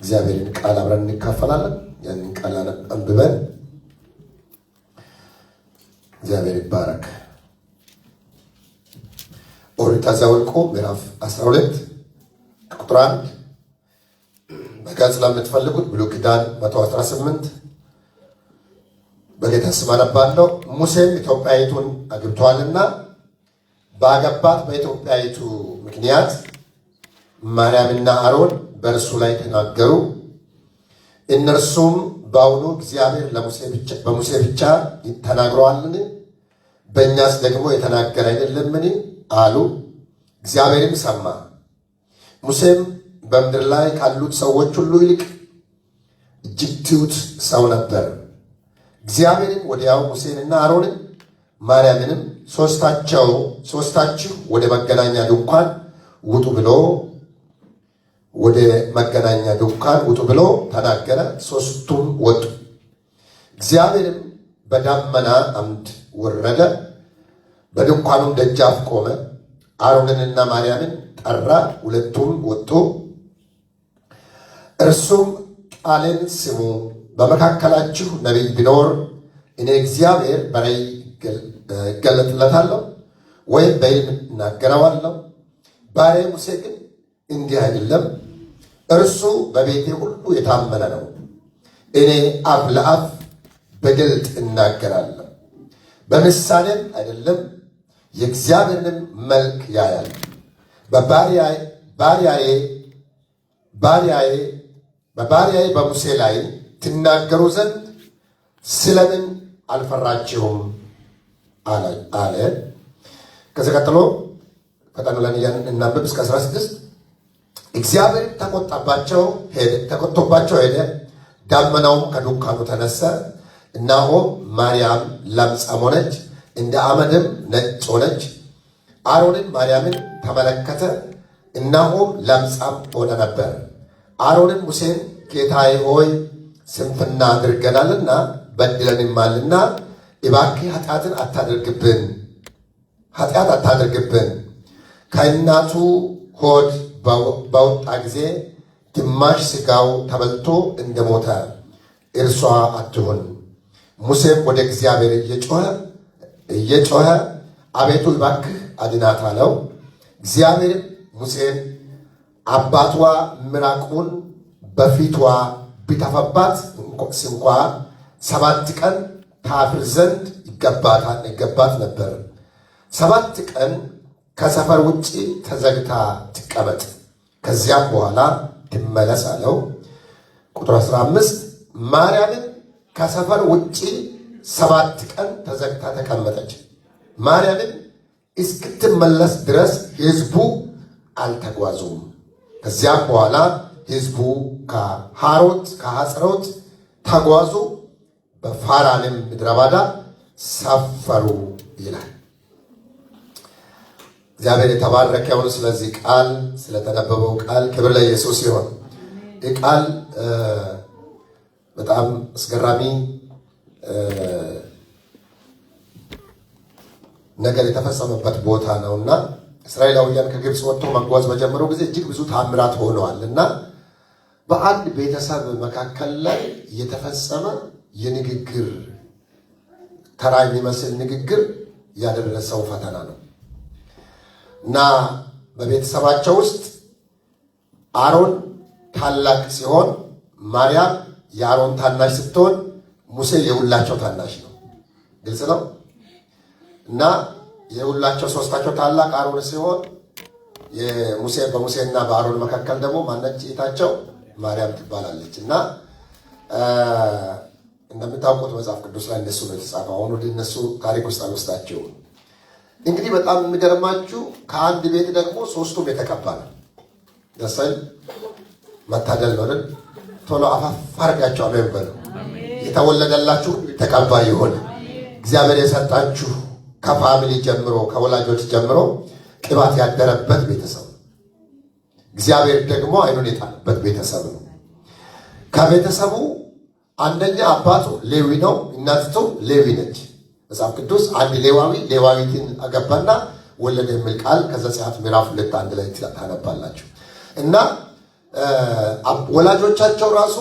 እግዚአብሔርን ቃል አብረን እንካፈላለን። ያንን ቃል አንብበን እግዚአብሔር ይባረክ። ኦሪት ዘኍልቍ ምዕራፍ 12 ቁጥር 1 በገጽ ለምትፈልጉት ብሉይ ኪዳን 118 በጌታ ስም አነባለሁ። ሙሴም ኢትዮጵያዊቱን አግብቷልና ባገባት በኢትዮጵያዊቱ ምክንያት ማርያምና አሮን በእርሱ ላይ ተናገሩ። እነርሱም በአሁኑ እግዚአብሔር በሙሴ ብቻ ተናግረዋልን? በእኛስ ደግሞ የተናገረ አይደለምን? አሉ። እግዚአብሔርም ሰማ። ሙሴም በምድር ላይ ካሉት ሰዎች ሁሉ ይልቅ እጅግ ትሑት ሰው ነበር። እግዚአብሔርም ወዲያው ሙሴንና አሮንን ማርያምንም ሦስታችሁ ወደ መገናኛ ድንኳን ውጡ ብሎ ተናገረ። ሦስቱም ወጡ። እግዚአብሔርም በደመና አምድ ወረደ፣ በድንኳኑም ደጃፍ ቆመ። አሮንንና ማርያምን ጠራ፣ ሁለቱም ወጡ። እርሱም ቃሌን ስሙ፣ በመካከላችሁ ነቢይ ቢኖር እኔ እግዚአብሔር በራእይ እገለጥለታለሁ ወይም በሕልም እናገረዋለሁ። ባሪያዬ ሙሴ ግን እንዲህ አይደለም። እርሱ በቤቴ ሁሉ የታመነ ነው። እኔ አፍ ለአፍ በግልጥ እናገራለሁ፣ በምሳሌም አይደለም። የእግዚአብሔርንም መልክ ያያል። በባሪያዬ በሙሴ ላይ ትናገሩ ዘንድ ስለምን አልፈራችሁም? አለ። ከዚህ ቀጥሎ ፈጠን ብለን እናንብብ እስከ 16 እግዚአብሔር ተቆጥቶባቸው ሄደ። ደመናውም ከድንኳኑ ተነሳ። እነሆም ማርያም ለምጻም ሆነች፣ እንደ አመድም ነጭ ሆነች። አሮንም ማርያምን ተመለከተ፣ እነሆም ለምጻም ሆነ ነበር። አሮንም ሙሴን ጌታዬ ሆይ ስንፍና አድርገናልና በድለንማልና እባክህ ኃጢአት አታድርግብን። ከእናቱ ሆድ በወጣ ጊዜ ግማሽ ሥጋው ተበልቶ እንደሞተ እርሷ አትሁን። ሙሴም ወደ እግዚአብሔር እየጮኸ አቤቱ እባክህ አድናት አለው። እግዚአብሔርም ሙሴን አባቷ ምራቁን በፊቷ ቢተፋባት እንኳ 7 ቀን ታፍር ዘንድ ይገባት ነበር። 7 ቀን ከሰፈር ውጭ ተዘግታ ትቀመጥ፣ ከዚያም በኋላ ትመለስ አለው። ቁጥር 15 ማርያምን ከሰፈር ውጭ 7 ቀን ተዘግታ ተቀመጠች። ማርያምን እስክትመለስ ድረስ ሕዝቡ አልተጓዙም። ከዚያም በኋላ ሕዝቡ ከሐጽሮት ተጓዙ፣ በፋራንም ምድረ በዳ ሰፈሩ ይላል። እግዚአብሔር የተባረከ ይሁን። ስለዚህ ቃል ስለተነበበው ቃል ክብር ለኢየሱስ ይሁን። ይህ ቃል በጣም አስገራሚ ነገር የተፈጸመበት ቦታ ነውና እስራኤላውያን ከግብፅ ወጥቶ መጓዝ በጀመሩ ጊዜ እጅግ ብዙ ታምራት ሆነዋል እና በአንድ ቤተሰብ መካከል ላይ የተፈጸመ የንግግር ተራ የሚመስል ንግግር ያደረሰው ፈተና ነው እና በቤተሰባቸው ውስጥ አሮን ታላቅ ሲሆን ማርያም የአሮን ታናሽ ስትሆን ሙሴ የሁላቸው ታናሽ ነው። ግልጽ ነው እና የሁላቸው ሦስታቸው ታላቅ አሮን ሲሆን በሙሴና በአሮን መካከል ደግሞ ማነች እህታቸው ማርያም ትባላለች እና እንደምታውቁት መጽሐፍ ቅዱስ ላይ እንደሱ ነው የተጻፈው። አሁን ወደ እነሱ ታሪክ ውስጥ አልወስዳቸውም። እንግዲህ በጣም የሚገርማችሁ ከአንድ ቤት ደግሞ ሦስቱም የተቀባ ነው። ደሰል መታደል ነው። ቶሎ አፋፍ አድርጋችሁ አሜን በሉ። የተወለደላችሁ ተቀባ ይሆን። እግዚአብሔር የሰጣችሁ ከፋሚሊ ጀምሮ ከወላጆች ጀምሮ ቅባት ያደረበት ቤተሰብ ነው። እግዚአብሔር ደግሞ አይኑን የጣለበት ቤተሰብ ነው። ከቤተሰቡ አንደኛ አባቱ ሌዊ ነው፣ እናቲቱ ሌዊ ነች። መጽሐፍ ቅዱስ አንድ ሌዋዊትን አገባና ወለደ የሚል ቃል ከዘጸአት ምዕራፍ 2:1 ላይ ታነባላችሁ። እና ወላጆቻቸው ራሱ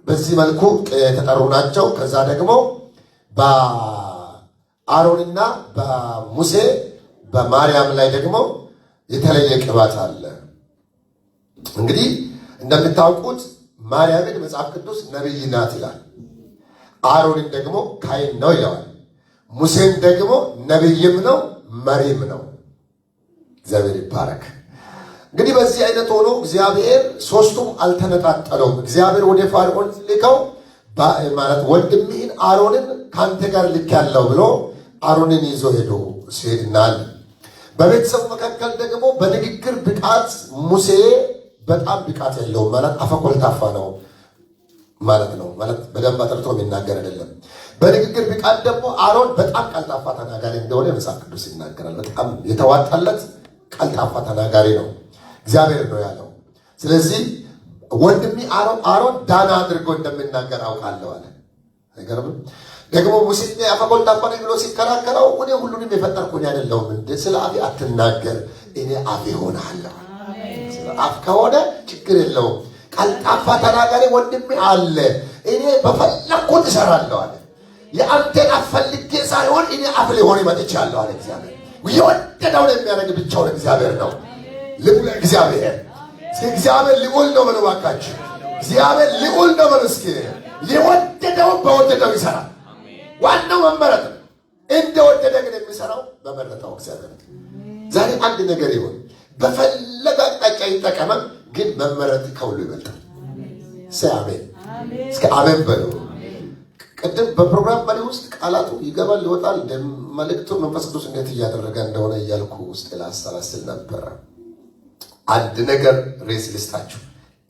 በዚህ መልኩ የተጠሩ ናቸው። ከዛ ደግሞ በአሮንና በሙሴ በማርያም ላይ ደግሞ የተለየ ቅባት አለ። እንግዲህ እንደምታውቁት ማርያምን መጽሐፍ ቅዱስ ነቢይ ናት ይላል። አሮንን ደግሞ ካህን ነው ይለዋል። ሙሴን ደግሞ ነቢይም ነው መሪም ነው። እግዚአብሔር ይባረክ። እንግዲህ በዚህ አይነት ሆኖ እግዚአብሔር ሶስቱም አልተነጣጠለውም። እግዚአብሔር ወደ ፋርዖን ልከው ማለት ወንድምህን አሮንን ካንተ ጋር ልኬያለሁ ብሎ አሮንን ይዞ ሄዶ ሲሄድናል። በቤተሰቡ መካከል ደግሞ በንግግር ብቃት ሙሴ በጣም ብቃት የለውም ማለት አፈኮልታፋ ነው ማለት ነው። ማለት በደንብ አጥርቶ የሚናገር አይደለም። በንግግር ብቃት ደግሞ አሮን በጣም ቀልጣፋ ተናጋሪ እንደሆነ መጽሐፍ ቅዱስ ይናገራል። በጣም የተዋጣለት ቀልጣፋ ተናጋሪ ነው፣ እግዚአብሔር ነው ያለው። ስለዚህ ወንድሜ አሮን ዳና አድርጎ እንደሚናገር አውቃለሁ አለ። አይገርምም? ደግሞ ሙሴ አፈኮልታፋ ነው ብሎ ሲከራከረው እኔ ሁሉንም የፈጠርኩ እኔ አይደለሁም እንዴ? ስለ አፌ አትናገር፣ እኔ አፌ ሆናለሁ። አፍ ከሆነ ችግር የለውም። ቀልጣፋ ተናጋሪ ወንድሜ አለ፣ እኔ በፈለኩት እሰራለሁ አለ። የአንተን አፍ ፈልጌ ሳይሆን እኔ አፍ ሊሆን መጥቻለሁ አለ እግዚአብሔር። የወደደውን የሚያደርግ ብቻውን እግዚአብሔር ነው። ልዑል እግዚአብሔር። እስኪ እግዚአብሔር ልዑል ነው በሉ እባካችሁ። እግዚአብሔር ልዑል ነው በሉ እስኪ። የወደደውን በወደደው ይሰራል። ዋናው መመረጥ ነው። እንደወደደ ግን የሚሰራው በመረጠው እግዚአብሔር። ዛሬ አንድ ነገር ይሁን በፈለገ አቅጣጫ ይጠቀመም፣ ግን መመረጥ ከሁሉ ይበልጣል። አሜን። እስከ አሜን በሉ። ቅድም በፕሮግራም መሪ ውስጥ ቃላቱ ይገባል ይወጣል፣ መልእክቱ መንፈስ ቅዱስ እንዴት እያደረገ እንደሆነ እያልኩ ውስጥ ላሰላስል ነበረ። አንድ ነገር ሬስ ልስጣችሁ፣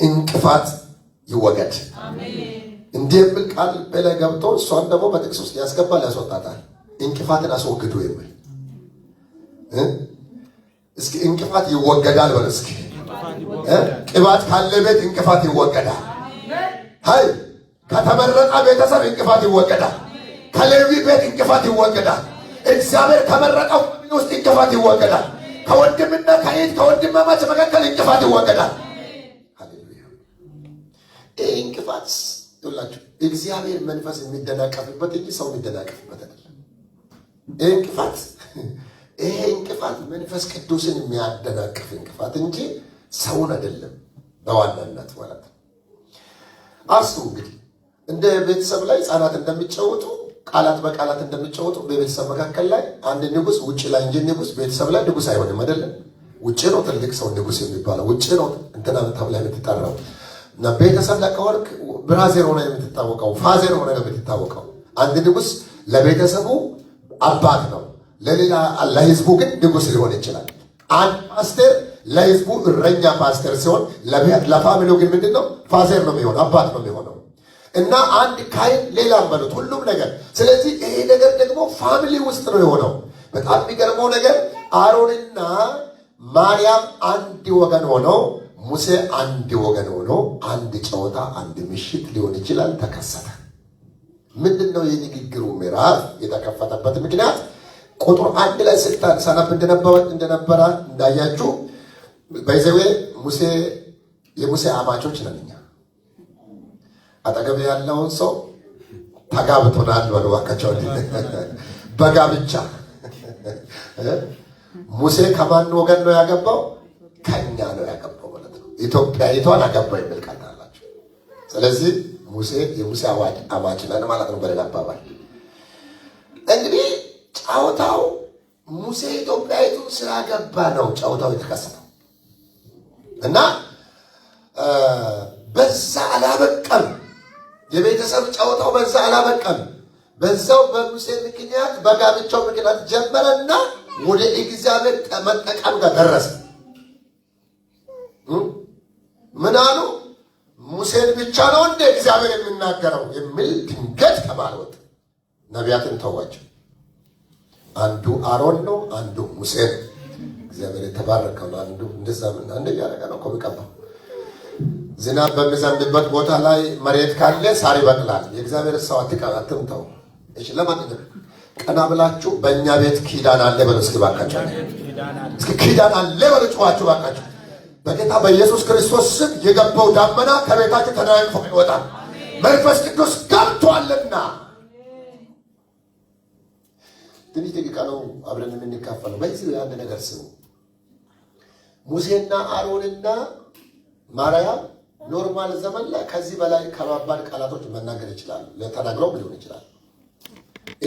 እንቅፋት ይወገድ። እንዲህ የሚል ቃል በላይ ገብቶ እሷን ደግሞ በጥቅስ ውስጥ ያስገባል ያስወጣታል። እንቅፋትን አስወግዱ የሚል እስኪ እንቅፋት ይወገዳል በል እስኪ። ቅባት ካለ ቤት እንቅፋት ይወገዳል። ሃይ ከተመረጠ ቤተሰብ እንቅፋት ይወገዳል። ከሌዊ ቤት እንቅፋት ይወገዳል። እግዚአብሔር ከመረጠው ውስጥ እንቅፋት ይወገዳል። ከወንድምና ከእህት ከወንድማማች መካከል እንቅፋት ይወገዳል። ሃሌሉያ። ይህ እንቅፋት ይላችሁ እግዚአብሔር መንፈስ የሚደናቀፍበት እንጂ ሰው የሚደናቀፍበት አይደለም። ይሄ እንቅፋት መንፈስ ቅዱስን የሚያደናቅፍ እንቅፋት እንጂ ሰውን አይደለም። በዋናነት ማለት ነው። አስቡ እንግዲህ እንደ ቤተሰብ ላይ ሕፃናት እንደሚጫወቱ ቃላት በቃላት እንደሚጫወቱ በቤተሰብ መካከል ላይ አንድ ንጉስ ውጭ ላይ እንጂ ንጉስ ቤተሰብ ላይ ንጉስ አይሆንም አይደለም። ውጭ ነው ትልቅ ሰው ንጉስ የሚባለው፣ ውጭ ነው እንትና ተብላ የምትጠራው። እና ቤተሰብ ላይ ከወርክ ብራዘር ሆነ የምትታወቀው፣ ፋዘር ሆነ የምትታወቀው። አንድ ንጉስ ለቤተሰቡ አባት ነው፣ ለሌላ ለህዝቡ ግን ንጉስ ሊሆን ይችላል። አንድ ፓስተር ለህዝቡ እረኛ ፓስተር ሲሆን ለፋሚሊው ግን ምንድነው? ፋዘር ነው የሚሆነው፣ አባት ነው የሚሆነው። እና አንድ ካህን ሌላም በሉት ሁሉም ነገር። ስለዚህ ይሄ ነገር ደግሞ ፋሚሊ ውስጥ ነው የሆነው። በጣም የሚገርመው ነገር አሮንና ማርያም አንድ ወገን ሆነው ሙሴ አንድ ወገን ሆኖ አንድ ጨዋታ አንድ ምሽት ሊሆን ይችላል ተከሰተ። ምንድነው የንግግሩ ምዕራፍ የተከፈተበት ምክንያት? ቁጥር 1 ላይ ስልጣን ሰነፍ እንደነበረ እንዳያችሁ በይዘዌ ሙሴ የሙሴ አማቾች ነን እኛ። አጠገብ ያለውን ሰው ተጋብቶናል በሉ እባካችሁ። በጋብቻ ሙሴ ከማን ወገን ነው ያገባው? ከኛ ነው ያገባው ማለት ነው። ኢትዮጵያዊቷን አገባው የሚል ቃል አላችሁ። ስለዚህ ሙሴ የሙሴ አማች ነን ማለት ነው። በሌላ አባባል እንግዲህ ጫውታው ሙሴ ኢትዮጵያዊቱ ስላገባ ነው ጫውታው የተከሰተው። እና በዛ አላበቀም። የቤተሰብ ጫውታው በዛ አላበቀም። በዛው በሙሴ ምክንያት በጋብቻው ምክንያት ጀመረና ወደ እግዚአብሔር መጠቀም ጋር ደረሰ። ምን አሉ? ሙሴን ብቻ ነው እንደ እግዚአብሔር የሚናገረው የሚል ድንገት ከማል ወጣ። ነቢያትን ተዋቸው። አንዱ አሮን ነው፣ አንዱ ሙሴ ነው። እግዚአብሔር የተባረከው አንዱ እንደዛ ምን አንደ ያረጋ ነው ከመቀባው። ዝናብ በሚዘንብበት ቦታ ላይ መሬት ካለ ሳር ይበቅላል። የእግዚአብሔር ሰው አትምተው። እሺ ለማንኛውም ቀና ብላችሁ በእኛ ቤት ኪዳን አለ በሉ እስኪ ባካችሁ። እስኪ ኪዳን አለ በሉ ጩኻችሁ ባካችሁ። በጌታ በኢየሱስ ክርስቶስ ስም የገባው ዳመና ከቤታችሁ ተናግፎ ይወጣል። መንፈስ ቅዱስ ገብቷልና። ትንሽ ደቂቃ ነው አብረን የምንካፈለው። በዚህ አንድ ነገር ስሙ። ሙሴና አሮንና ማርያም ኖርማል ዘመን ላይ ከዚህ በላይ ከባባድ ቃላቶች መናገር ይችላሉ። ለተናግረው ሊሆን ይችላል።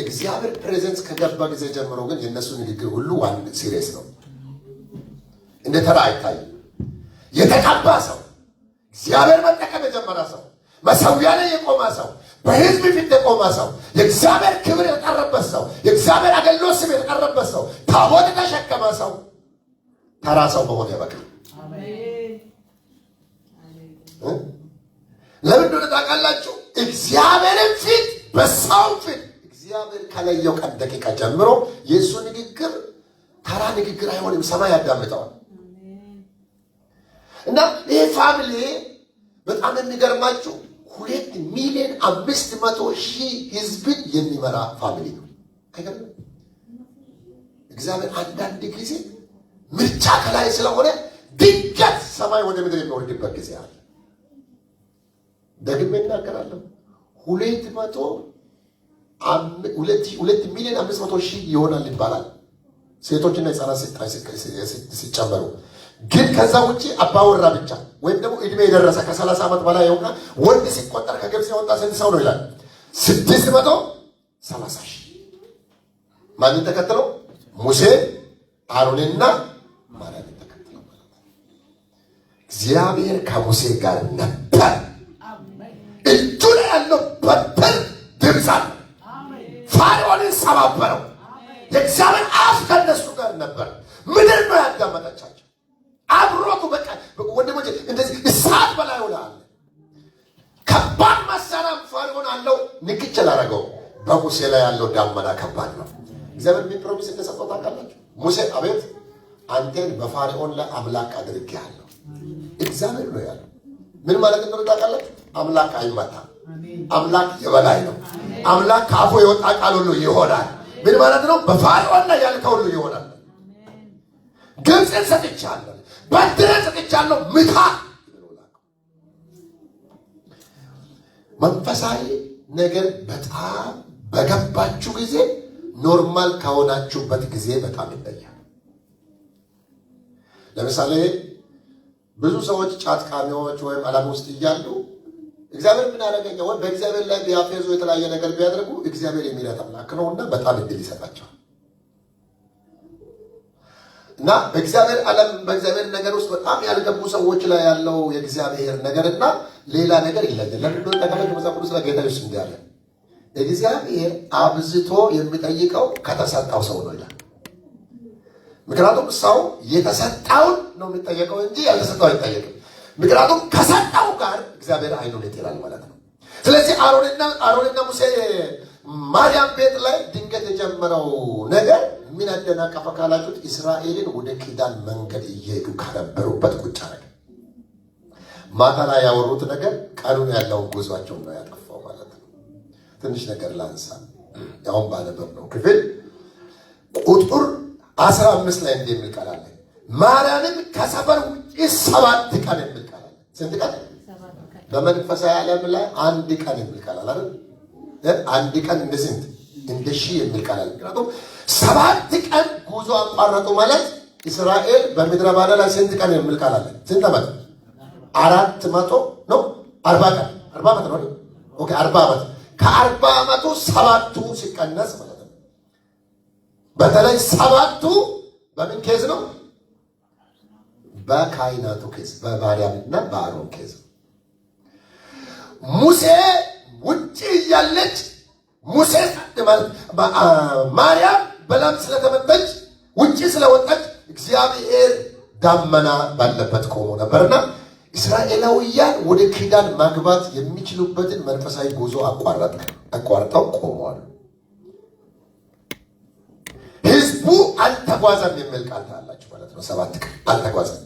እግዚአብሔር ፕሬዘንስ ከገባ ጊዜ ጀምሮ ግን የነሱ ንግግር ሁሉ ዋን ሲሪየስ ነው። እንደ ተራ አይታይም። የተቀባ ሰው፣ እግዚአብሔር መጠቀም የጀመረ ሰው፣ መሠዊያ ላይ የቆመ ሰው፣ በሕዝብ ፊት የቆመ ሰው፣ የእግዚአብሔር ክብር የተቀረበት ሰው፣ የእግዚአብሔር አገልግሎት ስም የተቀረበት ሰው፣ ታቦት የተሸከመ ሰው ተራ ሰው መሆን ያበቃል። ለምን እንደሆነ ታውቃላችሁ? እግዚአብሔርን ፊት በሰው ፊት እግዚአብሔር ከለየው ቀን ደቂቃ ጀምሮ የእሱ ንግግር ተራ ንግግር አይሆንም። ሰማይ ያዳምጠዋል። እና ይህ ፋሚሊ በጣም የሚገርማችሁ 2,500,000 ሕዝብን የሚመራ ፋሚሊ ነው። አይገርም? እግዚአብሔር አንዳንድ ጊዜ ምርጫ ከላይ ስለሆነ ድንገት ሰማይ ወደ ምድር የሚወርድበት ጊዜ አለ። ደግሜ እናገራለሁ። 2,500,000 ይሆናል ይባላል ሴቶችና ሕፃናት ሲጨመሩ። ግን ከዛ ውጪ አባወራ ብቻ ወይም ደግሞ እድሜ የደረሰ ከ30 ዓመት በላይ የሆነ ወንድ ሲቆጠር ከግብፅ የወጣ ስንት ሰው ነው ይላል? 630,000። ማንን ተከትለው? ሙሴ አሮንና ማርያምን ተከትለው ማለት ነው። እግዚአብሔር ከሙሴ ጋር ነበር። እጁ ላይ ያለው በትር ድምፅ አለ። ፋርዖንን ሰባበረው። የእግዚአብሔር አፍ ከነሱ ጋር ነበር። ምድር ነው ያዳመጠቻቸው። አብሮቱ በቃ ወንድሞቼ እንደዚህ እሳት በላይ ሆናል። ከባድ መሳሪያም ፋርዖን አለው። ንክች ላደረገው በሙሴ ላይ ያለው ዳመና ከባድ ነው። እግዚአብሔር ምን ፕሮሚስ እንደሰጠው ታውቃላችሁ? ሙሴ አቤት አንተን በፋርዖን ላይ አምላክ አድርጌሃለሁ። እግዚአብሔር ነው ያለው። ምን ማለት እንደሆነ ታውቃላችሁ? አምላክ አይመታም። አምላክ የበላይ ነው። አምላክ ከአፉ የወጣ ቃል ሁሉ ይሆናል። ምን ማለት ነው? በፋርዖን ላይ ያልከው ሁሉ ይሆናል። ግብፅን ሰጥቻለሁ፣ በትርን ሰጥቻለሁ፣ ምታ። መንፈሳዊ ነገር በጣም በገባችሁ ጊዜ ኖርማል ከሆናችሁበት ጊዜ በጣም ይለያል። ለምሳሌ ብዙ ሰዎች ጫት ቃሚዎች ወይም ዓለም ውስጥ እያሉ እግዚአብሔር ምን ያደረገኛ ወይ በእግዚአብሔር ላይ ቢያፌዙ የተለያየ ነገር ቢያደርጉ እግዚአብሔር የሚረዳ አምላክ ነውና በጣም እድል ይሰጣቸዋል። እና በእግዚአብሔር ዓለም በእግዚአብሔር ነገር ውስጥ በጣም ያልገቡ ሰዎች ላይ ያለው የእግዚአብሔር ነገርና ሌላ ነገር ይለያል። ለምን ተቀበል መጽሐፍ ቅዱስ ላይ ጌታ ኢየሱስ እንዲህ አለ፣ እግዚአብሔር አብዝቶ የሚጠይቀው ከተሰጣው ሰው ነው ይላል። ምክንያቱም ሰው የተሰጣውን ነው የሚጠየቀው እንጂ ያልተሰጠው አይጠየቅም። ምክንያቱም ከሰጣው ጋር እግዚአብሔር አይኑን ይጥላል ማለት ነው። ስለዚህ አሮንና ሙሴ ማርያም ቤት ላይ ድንገት የጀመረው ነገር ምን አደናቀፈ ካላችሁት፣ እስራኤልን ወደ ኪዳን መንገድ እየሄዱ ከነበሩበት ቁጭ አረገ። ማታ ላይ ያወሩት ነገር ቀኑን ያለውን ጉዟቸውን ነው ያጠፋው ማለት ነው። ትንሽ ነገር ላንሳ። ያውን ባነበብ ነው ክፍል ቁጥር 15 ላይ እንዲህ የሚል ቃል አለ። ማርያምን ከሰፈር ውጭ 7 ቀን የሚል ቃል አለ። ስንት ቀን? በመንፈሳዊ ዓለም ላይ 1 ቀን የሚል ቃል አለ አይደል? አንድ ቀን እንደ ስንት? እንደ ሺህ የሚል ቃል አለ። ምክንያቱም 7 ቀን ጉዞ አቋረጡ ማለት እስራኤል በምድረ በዳ ላይ ስንት ቀን የሚል ቃል አለ? ስንት ዓመት? 400 ነው 40 ቀን 40 ዓመት ነው። ኦኬ 40 ዓመት። ከ40 ዓመቱ 7ቱ ሲቀነስ ማለት ነው። በተለይ 7ቱ በምን ኬዝ ነው? በካህናቱ ኬዝ፣ በማርያምና በአሮን ኬዝ። ሙሴ ውጪ እያለች ሙሴ ማርያም በላም ስለተመታች ውጪ ስለወጣች እግዚአብሔር ዳመና ባለበት ቆሞ ነበርና እስራኤላውያን ወደ ኪዳን ማግባት የሚችሉበትን መንፈሳዊ ጉዞ አቋርጠው ቆመዋል። ህዝቡ አልተጓዘም የሚል ቃል ታላችሁ ማለት ነው። 7 ቀን አልተጓዘም።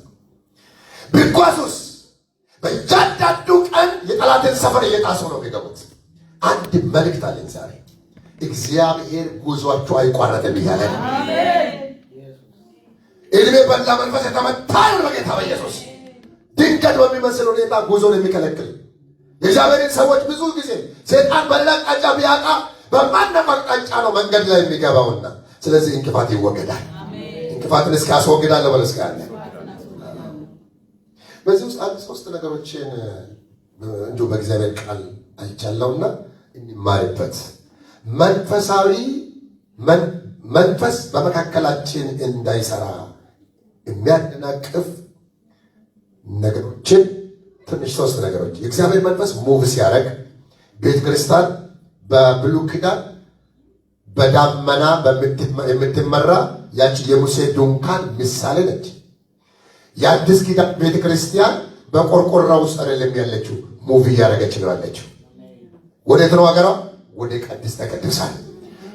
ቢጓዙስ በእያንዳንዱ ቀን የጠላትን ሰፈር እየጣሱ ነው የሚገቡት። አንድ መልእክት አለኝ ዛሬ። እግዚአብሔር ጉዟችሁ አይቋረጥም እያለ ነው። እድሜ በላ መንፈስ የተመታ ይሁን በጌታ በኢየሱስ። ድንገት በሚመስል ሁኔታ ጉዞን የሚከለክል የእግዚአብሔርን ሰዎች ብዙ ጊዜ ሰይጣን በሌላ አቅጣጫ ቢያጣ በማንኛውም አቅጣጫ ነው መንገድ ላይ የሚገባውና ስለዚህ እንቅፋት ይወገዳል። እንቅፋትን እስካስወግዳለሁ በለስ ጋር በዚህ ውስጥ አንድ ሶስት ነገሮችን እንዲሁ በእግዚአብሔር ቃል አይቻለውና እንማርበት። መንፈስ በመካከላችን እንዳይሰራ የሚያደናቅፍ ነገሮችን ትንሽ ሶስት ነገሮች የእግዚአብሔር መንፈስ ሙቭ ሲያደርግ ቤተ ክርስቲያን በብሉይ ኪዳን በዳመና የምትመራ ያቺ የሙሴ ድንኳን ምሳሌ ነች። የአዲስ ኪዳን ቤተ ክርስቲያን በቆርቆራ ውስጥ አይደለም ያለችው፣ ሙቭ እያደረገች ነው ያለችው። ወዴት ነው ሀገሯ? ወደ ቅድስተ ቅዱሳን።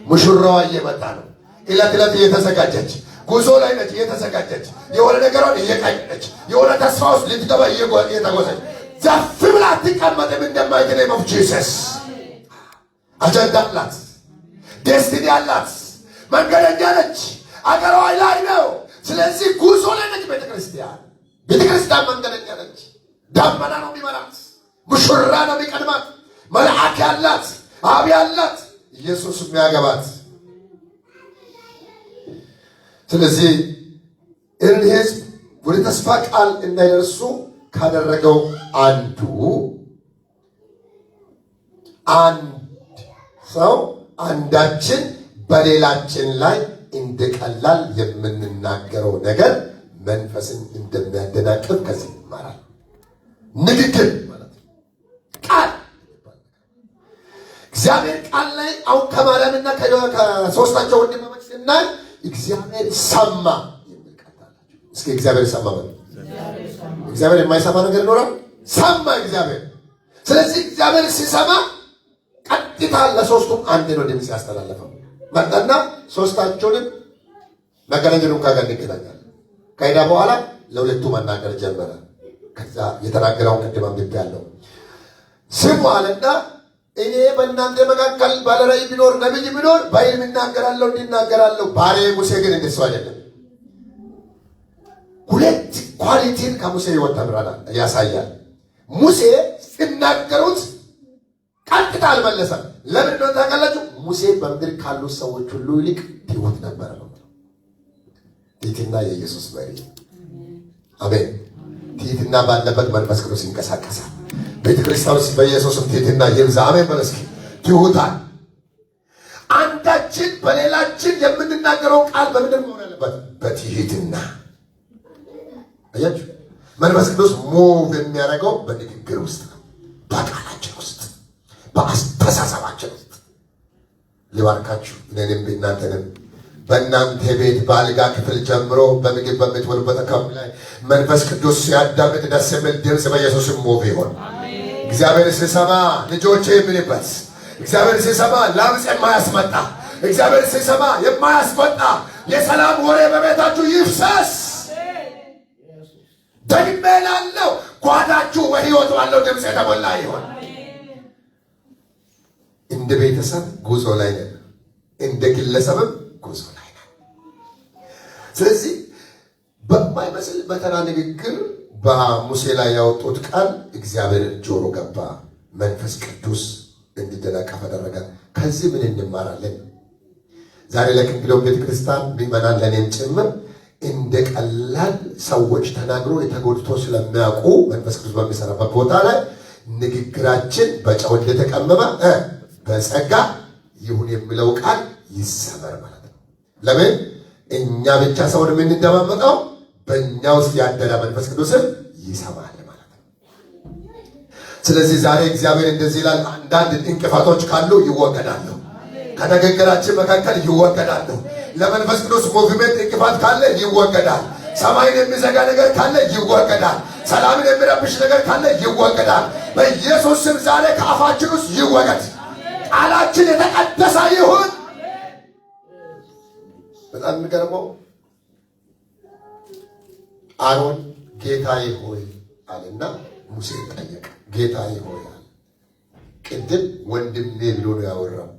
ሙሽራዋ እየመጣ ነው። ዕለት ዕለት እየተዘጋጀች ጉዞ ላይ ነች። እየተዘጋጀች የሆነ ነገሯን እየቀየረች የሆነ ተስፋ ውስጥ ልትገባ እየተጓዘች ዘፍ ብላ አትቀመጥም። እንደማይገኝ ኔም ኦፍ ጂሰስ አጀንዳ አላት፣ ዴስቲኒ አላት፣ መንገደኛ ነች፣ አገሯ ላይ ነው። ስለዚህ ጉዞ ላይ ነች ቤተክርስቲያን። ቤተክርስቲያን መንገደኛ ነች። ዳመና ነው የሚመራት፣ ሙሽራ ነው የሚቀድማት፣ መልአክ ያላት፣ አብ ያላት፣ ኢየሱስ የሚያገባት። ስለዚህ ይህን ሕዝብ ወደ ተስፋ ቃል እንዳይደርሱ ካደረገው አንዱ አንድ ሰው አንዳችን በሌላችን ላይ እንደቀላል የምንናገረው ነገር መንፈስን እንደሚያደናቅፍ ከዚህ ይማራል። ንግግር ማለት ቃል እግዚአብሔር ቃል ላይ አሁን ከማርያምና ከሶስታቸው ወንድማማች ስናይ እግዚአብሔር ሰማ የሚል ቃል አላቸው። እስኪ እግዚአብሔር ሰማ ማለት እግዚአብሔር የማይሰማ ነገር ይኖራል? ሰማ እግዚአብሔር። ስለዚህ እግዚአብሔር ሲሰማ ቀጥታ ለሶስቱም አንድ ነው ድምፅ ያስተላለፈው። መጣና ሶስታቸውንም መገናኛ ድንኳን ጋር እንገናኛለን። ከሄዳ በኋላ ለሁለቱ መናገር ጀመረ። ከዛ የተናገረውን ቅድም አንብቤያለሁ። ስሙ አለና እኔ በእናንተ መካከል ባለራዕይ ቢኖር ነቢይ ቢኖር በሕልም እናገራለሁ እንዲናገራለሁ። ባሪያዬ ሙሴ ግን እንደሱ አይደለም። ሁለት ኳሊቲን ከሙሴ ሕይወት ተምረናል ያሳያል። ሙሴ ሲናገሩት ቀጥታ አልመለሰም። ለምን እንደሆነ ታውቃላችሁ? ሙሴ በምድር ካሉት ሰዎች ሁሉ ይልቅ ትሁት ነበረ ነው። ትህትና የኢየሱስ መሪ። አሜን። ትህትና ባለበት መንፈስ ቅዱስ ይንቀሳቀሳል። ቤተ ክርስቲያን ውስጥ በኢየሱስም ትህትና ይብዛ። አሜን በሉ እስኪ። ትሁታን አንዳችን በሌላችን የምንናገረው ቃል በምንድን መሆን አለበት? በትህትና። አያችሁ፣ መንፈስ ቅዱስ ሙቭ የሚያደርገው በንግግር ውስጥ ነው፣ በቃላችን ውስጥ፣ በአስተሳሰባችን ውስጥ። ሊባርካችሁ እኔንም እናንተንም በእናንተ ቤት በአልጋ ክፍል ጀምሮ በምግብ በምትበሉበት አካባቢ ላይ መንፈስ ቅዱስ ሲያዳምጥ ደስ የሚል ድምፅ በኢየሱስም ሙቭ ይሆን። እግዚአብሔር ሲሰማ ልጆቼ የሚልበት፣ እግዚአብሔር ሲሰማ ላምፅ የማያስመጣ፣ እግዚአብሔር ሲሰማ የማያስቆጣ የሰላም ወሬ በቤታችሁ ይፍሰስ። ደግሜ እላለሁ ጓዳችሁ በሕይወት ባለው ድምፅ የተሞላ ይሆን። እንደ ቤተሰብ ጉዞ ላይ ነን፣ እንደ ግለሰብም ጉዞ ላይ ነን። ስለዚህ በማይመስል በተራ ንግግር በሙሴ ላይ ያወጡት ቃል እግዚአብሔር ጆሮ ገባ። መንፈስ ቅዱስ እንዲደናቀፍ አደረገ። ከዚህ ምን እንማራለን? ዛሬ ለክንግዶም ቤተክርስቲያን ምዕመናን ለኔም ጭምር እንደ ቀላል ሰዎች ተናግሮ የተጎድቶ ስለሚያውቁ መንፈስ ቅዱስ በሚሰራበት ቦታ ላይ ንግግራችን በጨው እንደተቀመመ በጸጋ ይሁን የሚለው ቃል ይሰመር ማለት ነው። ለምን እኛ ብቻ ሰውን የምንደማመጠው በእኛ ውስጥ ያደረ መንፈስ ቅዱስን ይሰማል ማለት ነው። ስለዚህ ዛሬ እግዚአብሔር እንደዚህ ይላል፣ አንዳንድ እንቅፋቶች ካሉ ይወገዳሉ፣ ከንግግራችን መካከል ይወገዳሉ። ለመንፈስ ቅዱስ ሙቭመንት እንቅፋት ካለ ይወገዳል። ሰማይን የሚዘጋ ነገር ካለ ይወገዳል። ሰላምን የሚረብሽ ነገር ካለ ይወገዳል። በኢየሱስ ስም ዛሬ ከአፋችን ውስጥ ይወገድ። ቃላችን የተቀደሰ ይሁን። በጣም የሚገርመው አሮን ጌታዬ ሆይ አለና ሙሴ ጠየቀ። ጌታዬ ሆይ አለ። ቅድም ወንድሜ ብሎ ነው ያወራው።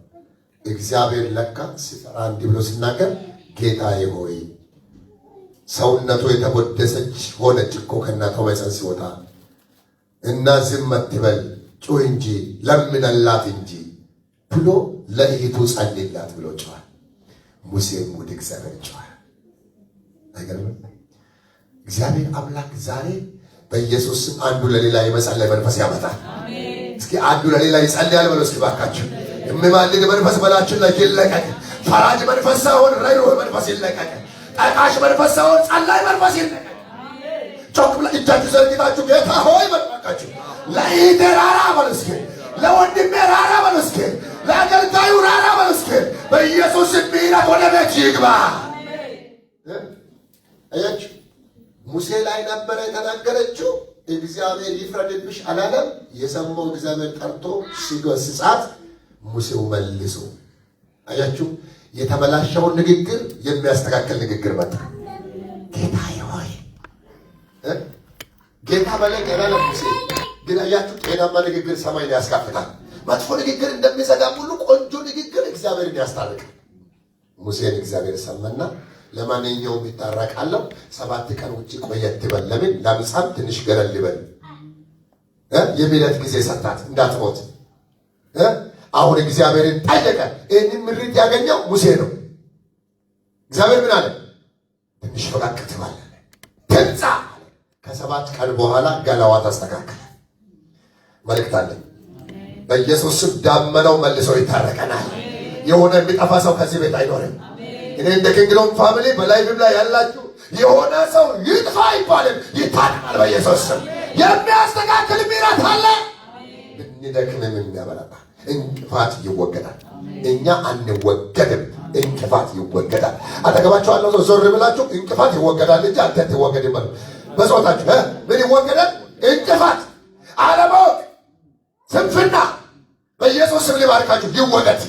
እግዚአብሔር ለካ ሲጠራ እንዲህ ብሎ ሲናገር ጌታዬ ሆይ ሰውነቱ የተጎደሰች ሆነች እኮ ከእናቷ ማኅፀን ሲወጣ እና ዝም አትበል ጩህ እንጂ ለምነላት እንጂ ብሎ ለእህቱ ጸልይላት ብሎ ጮኸ። ሙሴም ወደ እግዚአብሔር ጮኸ። አይገርምም? እግዚአብሔር አምላክ ዛሬ በኢየሱስ ስም አንዱ ለሌላ የመጸለይ መንፈስ ያመጣል። እስኪ አንዱ ለሌላ ይጸልያል በለው። እስኪ ባካችሁ የሚማልድ መንፈስ በላችን ላይ ይለቀቅ። ፈራጅ መንፈስ ሳይሆን ርኅሩህ መንፈስ ይለቀቅ። ጠቃሽ መንፈስ ሳይሆን ጸላይ መንፈስ ይለቀቅ። ጮክ ብላ እጃችሁ ዘርግታችሁ ጌታ ሆይ በቃችሁ ለእህቴ ራራ በለው እስኪ፣ ለወንድሜ ራራ በለው እስኪ፣ ለአገልጋዩ ራራ በለው እስኪ። በኢየሱስ ስም ምሕረት ወደ ቤት ይግባ። አያችሁ ሙሴ ላይ ነበረ የተናገረችው። እግዚአብሔር ይፍረድብሽ አላለም። የሰማው እግዚአብሔር ጠርቶ ሲገስጻት ሙሴው መልሶ አያችሁ የተበላሸውን ንግግር የሚያስተካክል ንግግር መጣ። ጌታ ሆይ ጌታ በለኝ ያለ ሙሴ ግን አያችሁ ጤናማ ንግግር ሰማይን ያስካፍታል። መጥፎ ንግግር እንደሚዘጋ ሁሉ ቆንጆ ንግግር እግዚአብሔርን ያስታርቃል። ሙሴን እግዚአብሔር ሰማና ለማንኛውም ይታረቃለሁ 7 ቀን ውጪ ቆየት ይበል። ለምን ለምጻም ትንሽ ገለል ይበል የሚለት ጊዜ ሰጣት እንዳትሞት። አሁን እግዚአብሔርን ጠየቀ። ይህንን ምሪት ያገኘው ሙሴ ነው። እግዚአብሔር ምን አለ? ትንሽ ፈቃቅ ትበል ትንጻ። ከ7 ቀን በኋላ ገላዋ ተስተካከለ። መልእክት አለኝ። በኢየሱስ ስም ዳመናው መልሶ ይታረቀናል። የሆነ የሚጠፋ ሰው ከዚህ ቤት አይኖርም። እኔ እንደ ኪንግዶም ፋሚሊ በላይቭም ላይ ያላችሁ የሆነ ሰው ይጥፋ አይባልም፣ ይታረቃል በኢየሱስ ስም። የሚያስተካክል ምሕረት አለ። ብንደክምም የሚያበረታ እንቅፋት ይወገዳል። እኛ አንወገድም፣ እንቅፋት ይወገዳል። አጠገባችሁ ያለው ሰው ዞር ብላችሁ እንቅፋት ይወገዳል እንጂ አንተ አትወገድም በሉ። በጾታችሁ ምን ይወገዳል? እንቅፋት፣ አለማወቅ፣ ስንፍና በኢየሱስ ስም ሊባርካችሁ ይወገድ።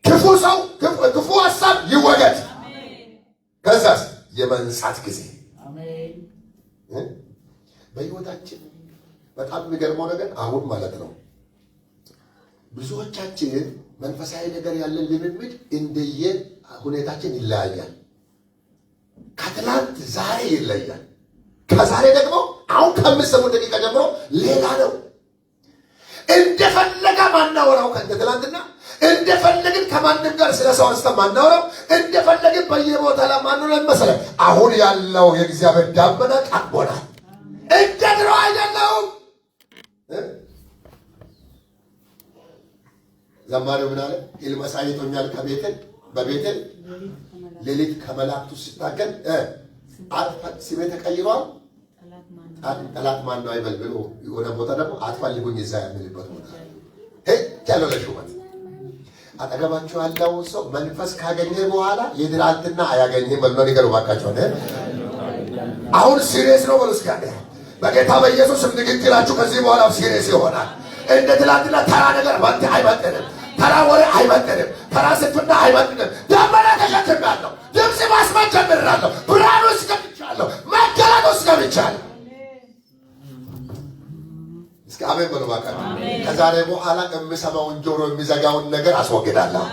ክፉ ሰው ክፉ ሐሳብ ይወገድ። ከዛስ የመንጻት ጊዜ በሕይወታችን በጣም የሚገርመው ነገር አሁን ማለት ነው ብዙዎቻችን መንፈሳዊ ነገር ያለን ልምምድ እንደየ ሁኔታችን ይለያያል። ከትላንት ዛሬ ይለያል። ከዛሬ ደግሞ አሁን ከምትሰሙ ደቂቃ ጀምሮ ሌላ ነው። እንደፈለገ ማናወራው ከትላንትና እንደፈለግን ከማንም ጋር ስለ ሰው አንስተን ማናወራው እንደፈለግን በየቦታ ላይ ማንሆን መሰለህ። አሁን ያለው የእግዚአብሔር ዳመና ቀርቦናል። እንደ ድሮ አይደለውም። ዘማሪው ምን አለ? ሕልም አሳይቶኛል ከቤቴል በቤቴል ሌሊት ከመላእክቱ ሲታገል ስሜ ተቀይሯል። ጠላት ማን ነው አይበል ብሎ የሆነ ቦታ ደግሞ አትፈልጉኝ እዛ የሚልበት ቦታ ያለው ለሹመት አጠገባችሁ ያለው ሰው መንፈስ ካገኘ በኋላ የትላንትና አያገኝም በል ነው ንገሩ ባካችሁ። አሁን ሲሪየስ ነው በሉ እስኪ በጌታ በኢየሱስ ንግግራችሁ ከዚህ በኋላ ሲሪየስ ይሆናል። እንደ ትላንትና ተራ ነገር ባንተ አይመጥንም። ተራ ወሬ አይመጥንም። ተራ ስንፍና አይመጥንም። ደመና ተሸክሜያለሁ። ድምፅ ማስማት ጀምሬያለሁ። ብርሃን ውስጥ ገብቻለሁ። መገለጥ ውስጥ ገብቻለሁ። እስኪ አሜን በሉ ባካችሁ። ከዛሬ በኋላ የምሰማውን ጆሮ የሚዘጋውን ነገር አስወግዳለሁ።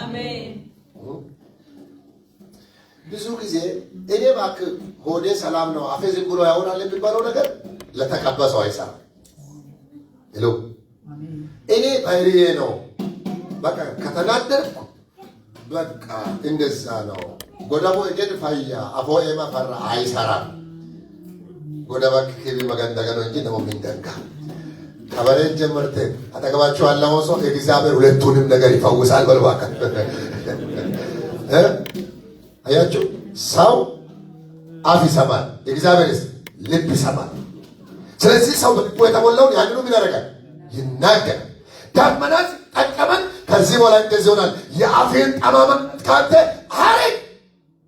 ብዙ ጊዜ እኔ እባክህ ሆዴ ሰላም ነው አፌ ዝም ብሎ ያወራል የሚባለው ነገር ለተቀበሰው አይሰራም። ሄሎ እኔ ባይሪዬ ነው በቃ ከተናደርኩ በቃ እንደዛ ነው። ጎዳቦ እጀን ፋያ አፎ ኤማ ፈራ አይሰራም። ጎዳባክ ከቢ መገንደገ ነው እንጂ ነው ምንደጋ ከበሬን ጀምርቴ አጠገባችሁ ያለው ሰው እግዚአብሔር ሁለቱንም ነገር ይፈውሳል በልባካ አያችሁ ሰው አፍ ይሰማል፣ እግዚአብሔርስ ልብ ይሰማል። ስለዚህ ሰው በልቡ የተሞላውን ያንኑ ምን ያደርጋል? ይናገር። ዳመናት ጠቀመን። ከዚህ በኋላ እንደዚህ ይሆናል። የአፌን ጠማማነት ካንተ አሬ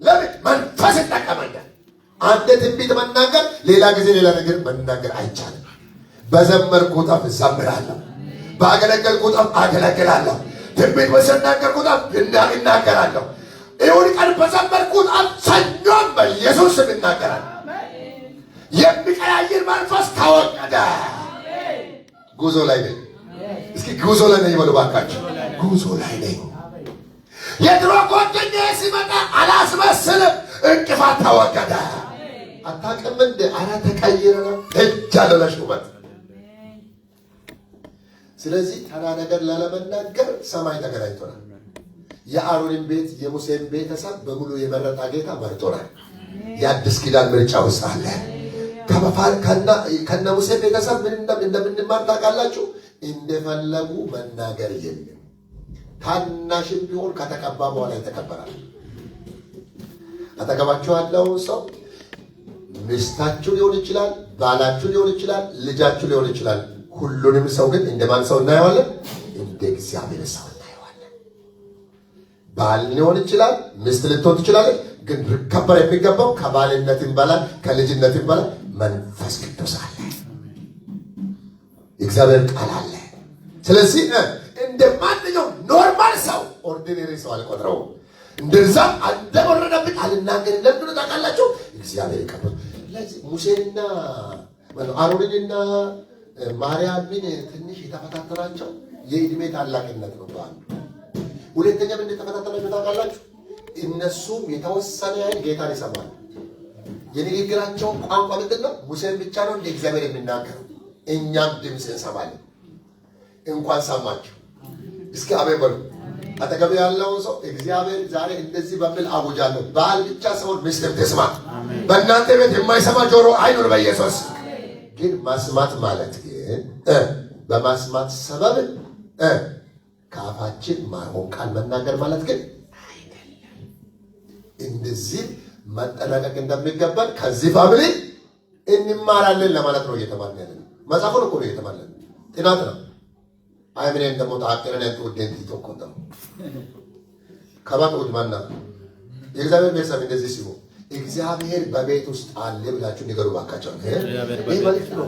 ለምን መንፈስ ይጠቀመኛል። አንተ ትንቢት መናገር፣ ሌላ ጊዜ ሌላ ነገር መናገር አይቻልም። በዘመርኩ ቁጥር ዘምራለሁ፣ ባገለገልኩ ቁጥር አገለግላለሁ፣ ትንቢት በሰናገርኩ ቁጥር እናገራለሁ። ይሁን ቀን በዘመርኩ ቁጥር ሰኞም በኢየሱስ ስም እናገራለሁ። የሚቀያየር መንፈስ ተወገደ። ጉዞ ላይ ነኝ። እስኪ ጉዞ ላይ ነኝ በሉ ባካችሁ። ጉዞ ላይ ነኝ። የድሮ ጓደኛዬ ሲመጣ አላስመስልም። እንቅፋት ተወገደ። አታውቅም እንደ አረ ተቀየረ እጃለ ለሹመት። ስለዚህ ተራ ነገር ላለመናገር ሰማይ ተገናኝቶናል። የአሮንን ቤት የሙሴን ቤተሰብ በሙሉ የመረጣ ጌታ መርጦናል። የአዲስ ኪዳን ምርጫ ውስጥ አለ። ከነ ሙሴ ቤተሰብ ምን እንደምንማር ታውቃላችሁ? እንደፈለጉ መናገር የለም። ታናሽም ቢሆን ከተቀባ በኋላ ይተከበራል። አጠገባችሁ ያለው ሰው ሚስታችሁ ሊሆን ይችላል፣ ባላችሁ ሊሆን ይችላል፣ ልጃችሁ ሊሆን ይችላል። ሁሉንም ሰው ግን እንደማን ሰው እናየዋለን? እንደ እግዚአብሔር ሰው እናየዋለን። ባል ሊሆን ይችላል፣ ሚስት ልትሆን ትችላለች። ግን ሊከበር የሚገባው ከባልነትም በላይ ከልጅነትም በላይ መንፈስ ቅዱስ አለ፣ የእግዚአብሔር ቃል አለ። ስለዚህ እንደ ማንኛውም ኖርማል ሰው ኦርዲነሪ ሰው አልቆጥረውም። እንደዛ እንደወረደብኝ አልናገር። ለምን ታውቃላችሁ? እግዚአብሔር ይቀበል። ስለዚህ ሙሴንና አሮንንና ማርያምን ትንሽ የተፈታተናቸው የእድሜ ታላቅነት ነው በአንዱ። ሁለተኛ ምን እንደተፈታተናቸው ታውቃላችሁ? እነሱም የተወሰነ ያህል ጌታን ይሰማል። የንግግራቸው ቋንቋ ምንድን ነው? ሙሴን ብቻ ነው እንደ እግዚአብሔር የሚናገረው፣ እኛም ድምፅ እንሰማለን። እንኳን ሰማችሁ። እስኪ አሜን በሉ። አጠገብ ያለው ሰው እግዚአብሔር ዛሬ እንደዚህ በሚል አውጃለሁ። ባል ብቻ ሰውን ሚስትም ትስማ። በእናንተ ቤት የማይሰማ ጆሮ አይኑር በኢየሱስ። ግን ማስማት ማለት ግን በማስማት ሰበብ ከአፋችን ማይሆን ቃል መናገር ማለት ግን አይደለም። እንደዚህ መጠናቀቅ እንደሚገባን ከዚህ ፋሚሊ እንማራለን ለማለት ነው እየተማርን ያለን። መጽሐፉን እኮ ነው እየተማርን ጥናት ነው። አይምኔን ደግሞ ታቀረን ያንተ ወደንት ይተቆጣ ከባን ወድማና የእግዚአብሔር ቤተሰብ እንደዚህ ሲሆ እግዚአብሔር በቤት ውስጥ አለ ብላችሁ ንገሩ ባካችሁ። ይሄ መልእክት ነው፣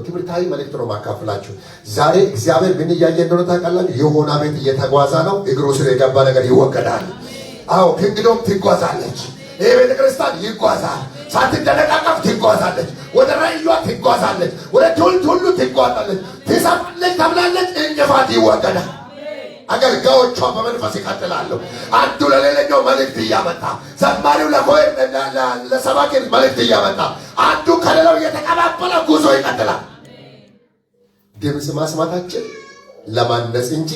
ትምህርታዊ መልእክት ነው ማካፈላችሁ። ዛሬ እግዚአብሔር ምን እያየ እንደሆነ ታውቃላችሁ? የሆነ ቤት እየተጓዛ ነው። እግሩ ስር የገባ ነገር ይወገዳል። አዎ እንግዶም ትጓዛለች። ይሄ ቤተ ክርስቲያን ይጓዛል። ሳትደነቃቀፍ ትጓዛለች። ወደ ራእዩዋ ትጓዛለች። ወደ ትውልድ ሁሉ ትጓዛለች። ትሰፋለች፣ ተብላለች። እንቅፋት ይወገዳል። አገልጋዮቿ በመንፈስ ይቀጥላሉ። አንዱ ለሌላኛው መልእክት እያመጣ፣ ዘማሪው ለኮይር ለሰባኪ መልእክት እያመጣ፣ አንዱ ከሌላው እየተቀባበለ ጉዞ ይቀጥላል። ድምፅ ማስማታችን ለማነጽ እንጂ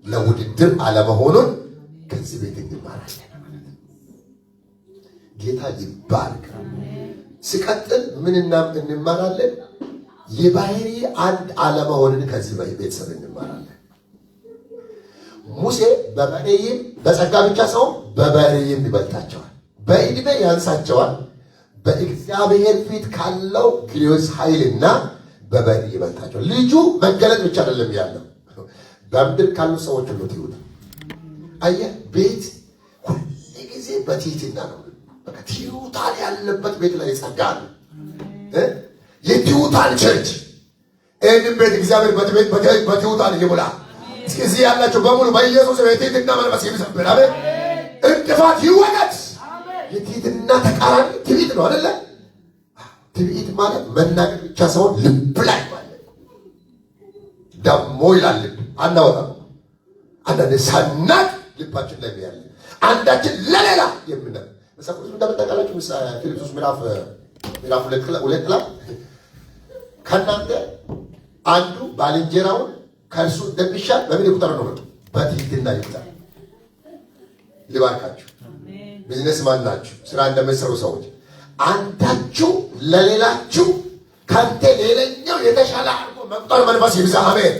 ለውድድር አለመሆኑን ከዚህ ቤት እንማራለን። ጌታ ይባርክ። ሲቀጥል ምንና እንማራለን? የባህሪ አንድ አለመሆንን ከዚህ ቤተሰብ እንማራለን። ሙሴ በባህሪም በጸጋ ብቻ ሰው በባህሪም ይበልጣቸዋል፣ በዕድሜ ያንሳቸዋል። በእግዚአብሔር ፊት ካለው ግሪዮስ ኃይልና በባህሪ ይበልጣቸዋል። ልጁ መገለጥ ብቻ አይደለም ያለው፣ በምድር ካሉ ሰዎች ሁሉ ትሁት። አየህ፣ ቤት ሁሉ ጊዜ በትህትና ነው። በቃ ትሁታን ያለበት ቤት ላይ ጸጋ ነው። የትሁታን ቸርች ይህንን ቤት እግዚአብሔር በትሁታን ይሙላ። እስከዚህ ያላችሁ በሙሉ በኢየሱስ የትህትና መንፈስ ይሰብር። አሜን። እንቅፋት ይወገድ። የትህትና ተቃራኒ ትዕቢት ነው አይደለ? ትዕቢት ማለት መናገር ብቻ ሳይሆን ልብ ላይ ማለት ደሞ ይላል። ልብ አናወጣም። አንዳንድ ሳናቅ ልባችን ላይ ያለ አንዳችን ለሌላ የምናል መጽሐፍ ቅዱስ እንደምታውቃላችሁ ፊልጵስዩስ ምዕራፍ 2 ላይ ከእናንተ አንዱ ባልንጀራውን ከእርሱ እንደሚሻል በምን ይቁጠር ነው? በትህትና ይቁጠር። ልባርካችሁ። ቢዝነስ ማን ናችሁ? ስራ እንደምትሰሩ ሰዎች አንዳችሁ ለሌላችሁ ከአንተ ሌላኛው የተሻለ አድርጎ መቁጠር መንፈስ ይብዛ። አሜን።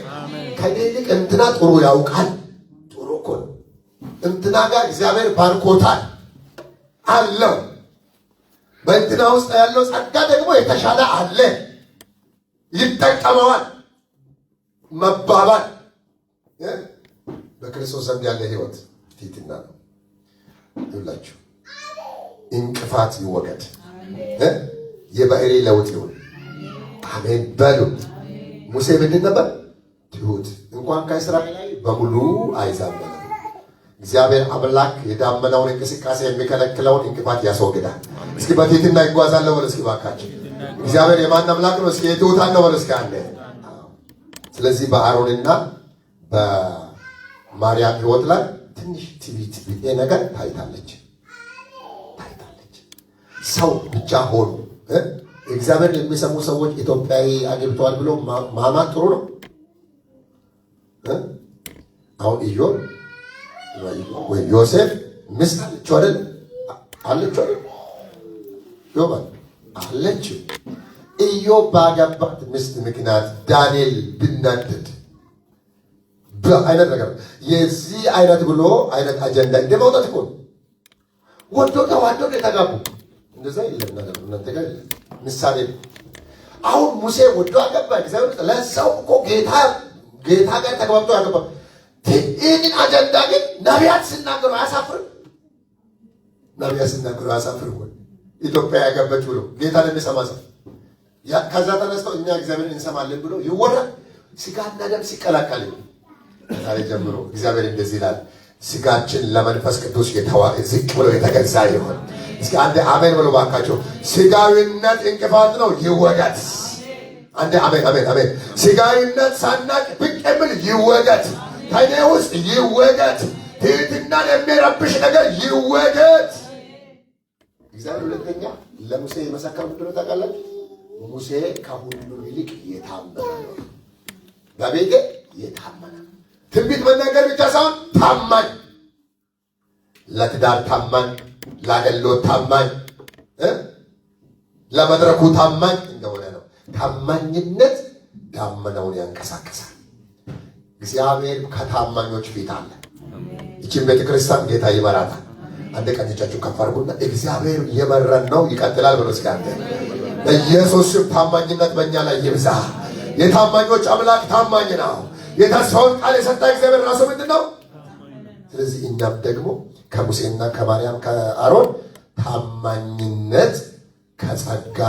ከኔ ይልቅ እንትና ጥሩ ያውቃል። ጥሩ እኮ ነው። እንትና ጋር እግዚአብሔር ባርኮታል አለው። በእንትና ውስጥ ያለው ጸጋ ደግሞ የተሻለ አለ። ይጠቀመዋል መባባል በክርስቶስ ዘንድ ያለ ህይወት ትህትና ነው። ይላችሁ እንቅፋት ይወገድ። የባህሪ ለውጥ ይሁን። አሜን በሉ። ሙሴ ምንድን ነበር? ትሁት። እንኳን ከእስራኤል ላይ በሙሉ አሕዛብ ነበር። እግዚአብሔር አምላክ የዳመናውን እንቅስቃሴ የሚከለክለውን እንቅፋት ያስወግዳል። እስኪ በትህትና ይጓዛል በሉ እስኪ ባካችሁ። እግዚአብሔር የማን አምላክ ነው? እስኪ የትሁታን ነው በሉ እስኪ አንዴ። ስለዚህ በአሮንና በማርያም ህይወት ላይ ትንሽ ትዕቢት ቢጤ ነገር ታይታለች። ሰው ብቻ ሆኑ። እግዚአብሔር የሚሰሙ ሰዎች ኢትዮጵያዊ አግብተዋል ብሎ ማማት ጥሩ ነው። አሁን ኢዮብ ወይ ዮሴፍ ሚስት አለችው አይደል? አለችው አይደል? ዮባ አለችው። ኢዮብ ባገባት ሚስት ምክንያት ዳንኤል ቢናደድ በአይነት ነገር የዚህ አይነት ብሎ አይነት አጀንዳ እንደማውጣት እኮ ወዶ ተዋዶ የተጋቡ እንደዛ የለም ነገር እናንተ ጋር ምሳሌ። አሁን ሙሴ ወዶ አገባ። እግዚአብሔር ለሰው እኮ ጌታ ጋር ተግባብቶ ያገባ። ይህንን አጀንዳ ግን ነቢያት ሲናገሩ አያሳፍርም? ነቢያት ሲናገሩ አያሳፍርም ወይ? ኢትዮጵያ ያገባች ብሎ ጌታ ለሚሰማ ሰው ከዛ ተነስተው እኛ እግዚአብሔርን እንሰማለን ብሎ ይወራል። ስጋና ደም ሲቀላቀል ዛሬ ጀምሮ እግዚአብሔር እንደዚህ ይላል፣ ስጋችን ለመንፈስ ቅዱስ ዝቅ ብሎ የተገዛ ይሆን። እስኪ አንዴ አሜን ብሎ ባካቸው። ስጋዊነት እንቅፋት ነው፣ ይወገድ። አንዴ አሜን አሜን አሜን። ስጋዊነት ሳናቅ ብቅ የሚል ይወገድ፣ ከእኔ ውስጥ ይወገድ። ትህትናን የሚረብሽ ነገር ይወገድ። እግዚአብሔር ሁለተኛ ለሙሴ የመሰከረው ምንድን ነው ታውቃላችሁ? ሙሴ ከሁሉ ይልቅ የታመነ ነው። በቤቴ የታመነ ትንቢት መናገር ብቻ ሳይሆን ታማኝ፣ ለትዳር ታማኝ፣ ለአገልግሎት ታማኝ፣ ለመድረኩ ታማኝ እንደሆነ ነው። ታማኝነት ዳመናውን ያንቀሳቀሳል። እግዚአብሔር ከታማኞች ፊት አለ። ይህችን ቤተክርስቲያን ጌታ ይመራታል። አንድ ቀን እጃችሁን ከፍ አድርጉና እግዚአብሔር እየመራን ነው ይቀጥላል ብሎ እስኪ አንተ በኢየሱስ ስም ታማኝነት በእኛ ላይ ይብዛ። የታማኞች አምላክ ታማኝ ነው። የተስፋውን ቃል የሰጠ እግዚአብሔር ራሱ ምንድን ነው? ስለዚህ እኛም ደግሞ ከሙሴና ከማርያም ከአሮን ታማኝነት ከጸጋ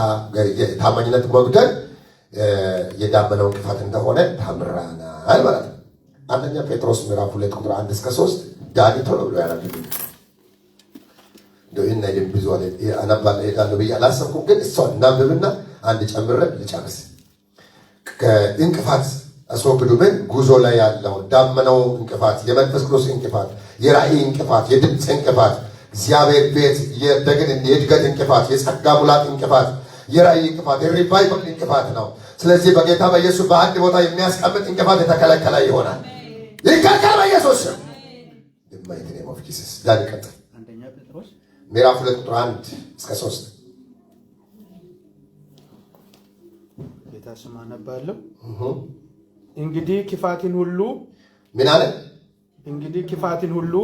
ታማኝነት መጉደል የዳመናው እንቅፋት እንደሆነ ታምራናል ማለት ነው። አንደኛ ጴጥሮስ ምዕራፍ 2 ቁጥር 1 እስከ 3 ዳኒ ቶሎ ብሎ ያላችሁ ይህን አይደል ብዙ አለ አነባለ ሄዳለሁ ብዬ አላሰብኩም፣ ግን እሷን እናንብብና አንድ ጨምረን ልጨርስ። ከእንቅፋት አስወግዱ። ምን ጉዞ ላይ ያለው ዳመናው እንቅፋት፣ የመንፈስ ቅዱስ እንቅፋት፣ የራእይ እንቅፋት፣ የድምፅ እንቅፋት፣ እግዚአብሔር ቤት የእድገት እንቅፋት፣ የጸጋ ሙላት እንቅፋት፣ የራእይ እንቅፋት፣ የሪቫይቫል እንቅፋት ነው። ስለዚህ በጌታ በኢየሱስ በአንድ ቦታ የሚያስቀምጥ እንቅፋት የተከለከለ ይሆናል። ይከልከል በኢየሱስ ስም። ማይት ኔም ኦፍ ጂሰስ። ዳን ይቀጥል። አንደኛ ጴጥሮስ ምዕራፍ 2 ቁጥር 1 እስከ 3 ጌታ ስም አነባለሁ። እንግዲህ ክፋትን ሁሉ ምን አለ? እንግዲህ ክፋትን ሁሉ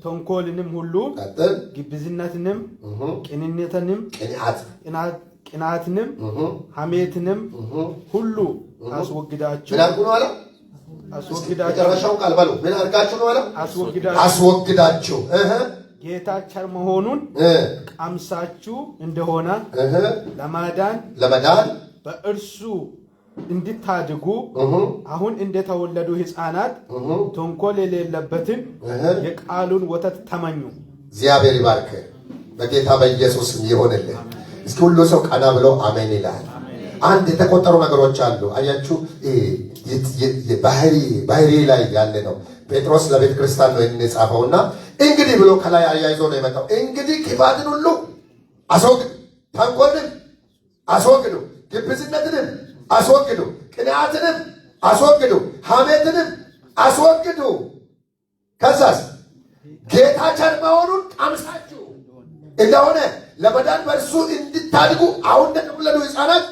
ተንኮልንም ሁሉ ግብዝነትንም ቅንነትንም ቅናትንም ሐሜትንም ሁሉ አስወግዳችሁ መጨረሻው ቃል በሉ። ምን አድርጋችሁ ነው አለ? አስወግዳችሁ ጌታ ቸር መሆኑን ቀምሳችሁ እንደሆነ ለማዳን በእርሱ እንድታድጉ አሁን እንደተወለዱ ሕፃናት ተንኮል የሌለበትን የቃሉን ወተት ተመኙ። እግዚአብሔር ይባርክ። በጌታ በኢየሱስ ይሆንልህ። እስኪ ሁሉ ሰው ቀና ብሎ አሜን ይላል። አንድ የተቆጠሩ ነገሮች አሉ። አያችሁ፣ ባህሪ ላይ ያለ ነው። ጴጥሮስ ለቤተ ክርስቲያን ነው የጻፈውና እንግዲህ ብሎ ከላይ አያይዞ ነው የመጣው። እንግዲህ ክፋትን ሁሉ አስወግዱ፣ ተንኮልን አስወግዱ፣ ግብዝነትንም አስወግዱ፣ ቅንዓትንም አስወግዱ፣ ሐሜትንም አስወግዱ። ከዛስ ጌታ ቸር መሆኑን ቀምሳችሁ እንደሆነ ለመዳን በእርሱ እንድታድጉ አሁን እንደተወለዱ ሕፃናት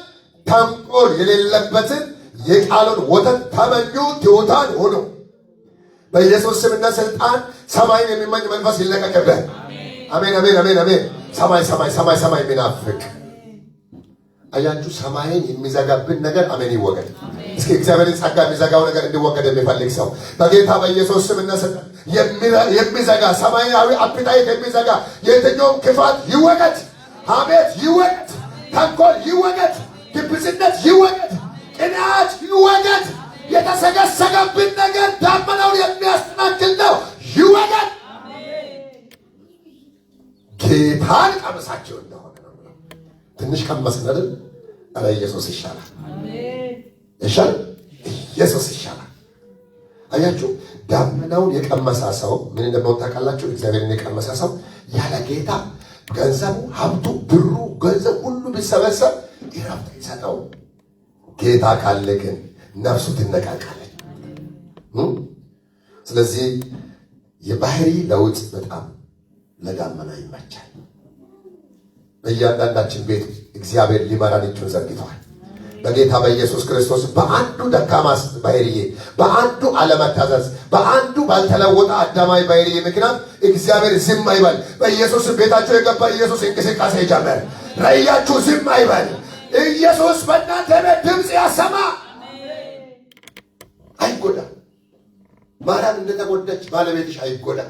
ተንኮል የሌለበትን የቃሉን ወተት ተመኙ፣ ትሑታን ሆኑ። በኢየሱስ ስምና ስልጣን ሰማይን የሚመኝ መንፈስ ይለቀቅብህ። አሜን አሜን አሜን አሜን። ሰማይ የሚናፍቅ አያችሁ፣ ሰማይን የሚዘጋብን ነገር አሜን ይወገድ። እስኪ እግዚአብሔርን ጸጋ የሚዘጋው ነገር እንዲወገድ የሚፈልግ ሰው በጌታ በኢየሱስ ስምና ስልጣን የሚዘጋ ሰማያዊ አፒታይት የሚዘጋ የትኛውም ክፋት ይወገድ፣ ሐሜት ይወገድ፣ ተንኮል ይወገድ፣ ግብዝነት ይወገድ፣ ቅንዓት ይወገድ። የተሰገሰገብን ነገር ዳመናውን የሚያስተናግድ ነው፣ ይወገድ። ጌታን ቀምሳቸው እንደሆነ ነው። ትንሽ ቀመስን አይደል? ኧረ ኢየሱስ ይሻላል፣ ይሻላል፣ ኢየሱስ ይሻላል። አያችሁ፣ ዳመናውን የቀመሳ ሰው ምን እንደሆነ ታውቃላችሁ? እግዚአብሔርን የቀመሳ ሰው ያለ ጌታ ገንዘቡ፣ ሀብቱ፣ ብሩ፣ ገንዘብ ሁሉ ቢሰበሰብ እረፍት አይሰጠው። ጌታ ካለ ግን ነፍሱ ትነቃቃለች። ስለዚህ የባህሪ ለውጥ በጣም ለዳመና ይመቻል። በእያንዳንዳችን ቤት እግዚአብሔር ሊመራን እጁን ዘርግተዋል። በጌታ በኢየሱስ ክርስቶስ በአንዱ ደካማ ባህሪዬ፣ በአንዱ አለመታዘዝ፣ በአንዱ ባልተለወጠ አዳማዊ ባህሪዬ ምክንያት እግዚአብሔር ዝም አይበል። በኢየሱስ ቤታችሁ የገባ ኢየሱስ እንቅስቃሴ ይጀምር። ራእያችሁ ዝም አይበል። ኢየሱስ በእናንተ ቤት ድምፅ ያሰማ። አይጎዳ። ማርያም እንደተጎዳች ባለቤትሽ አይጎዳ።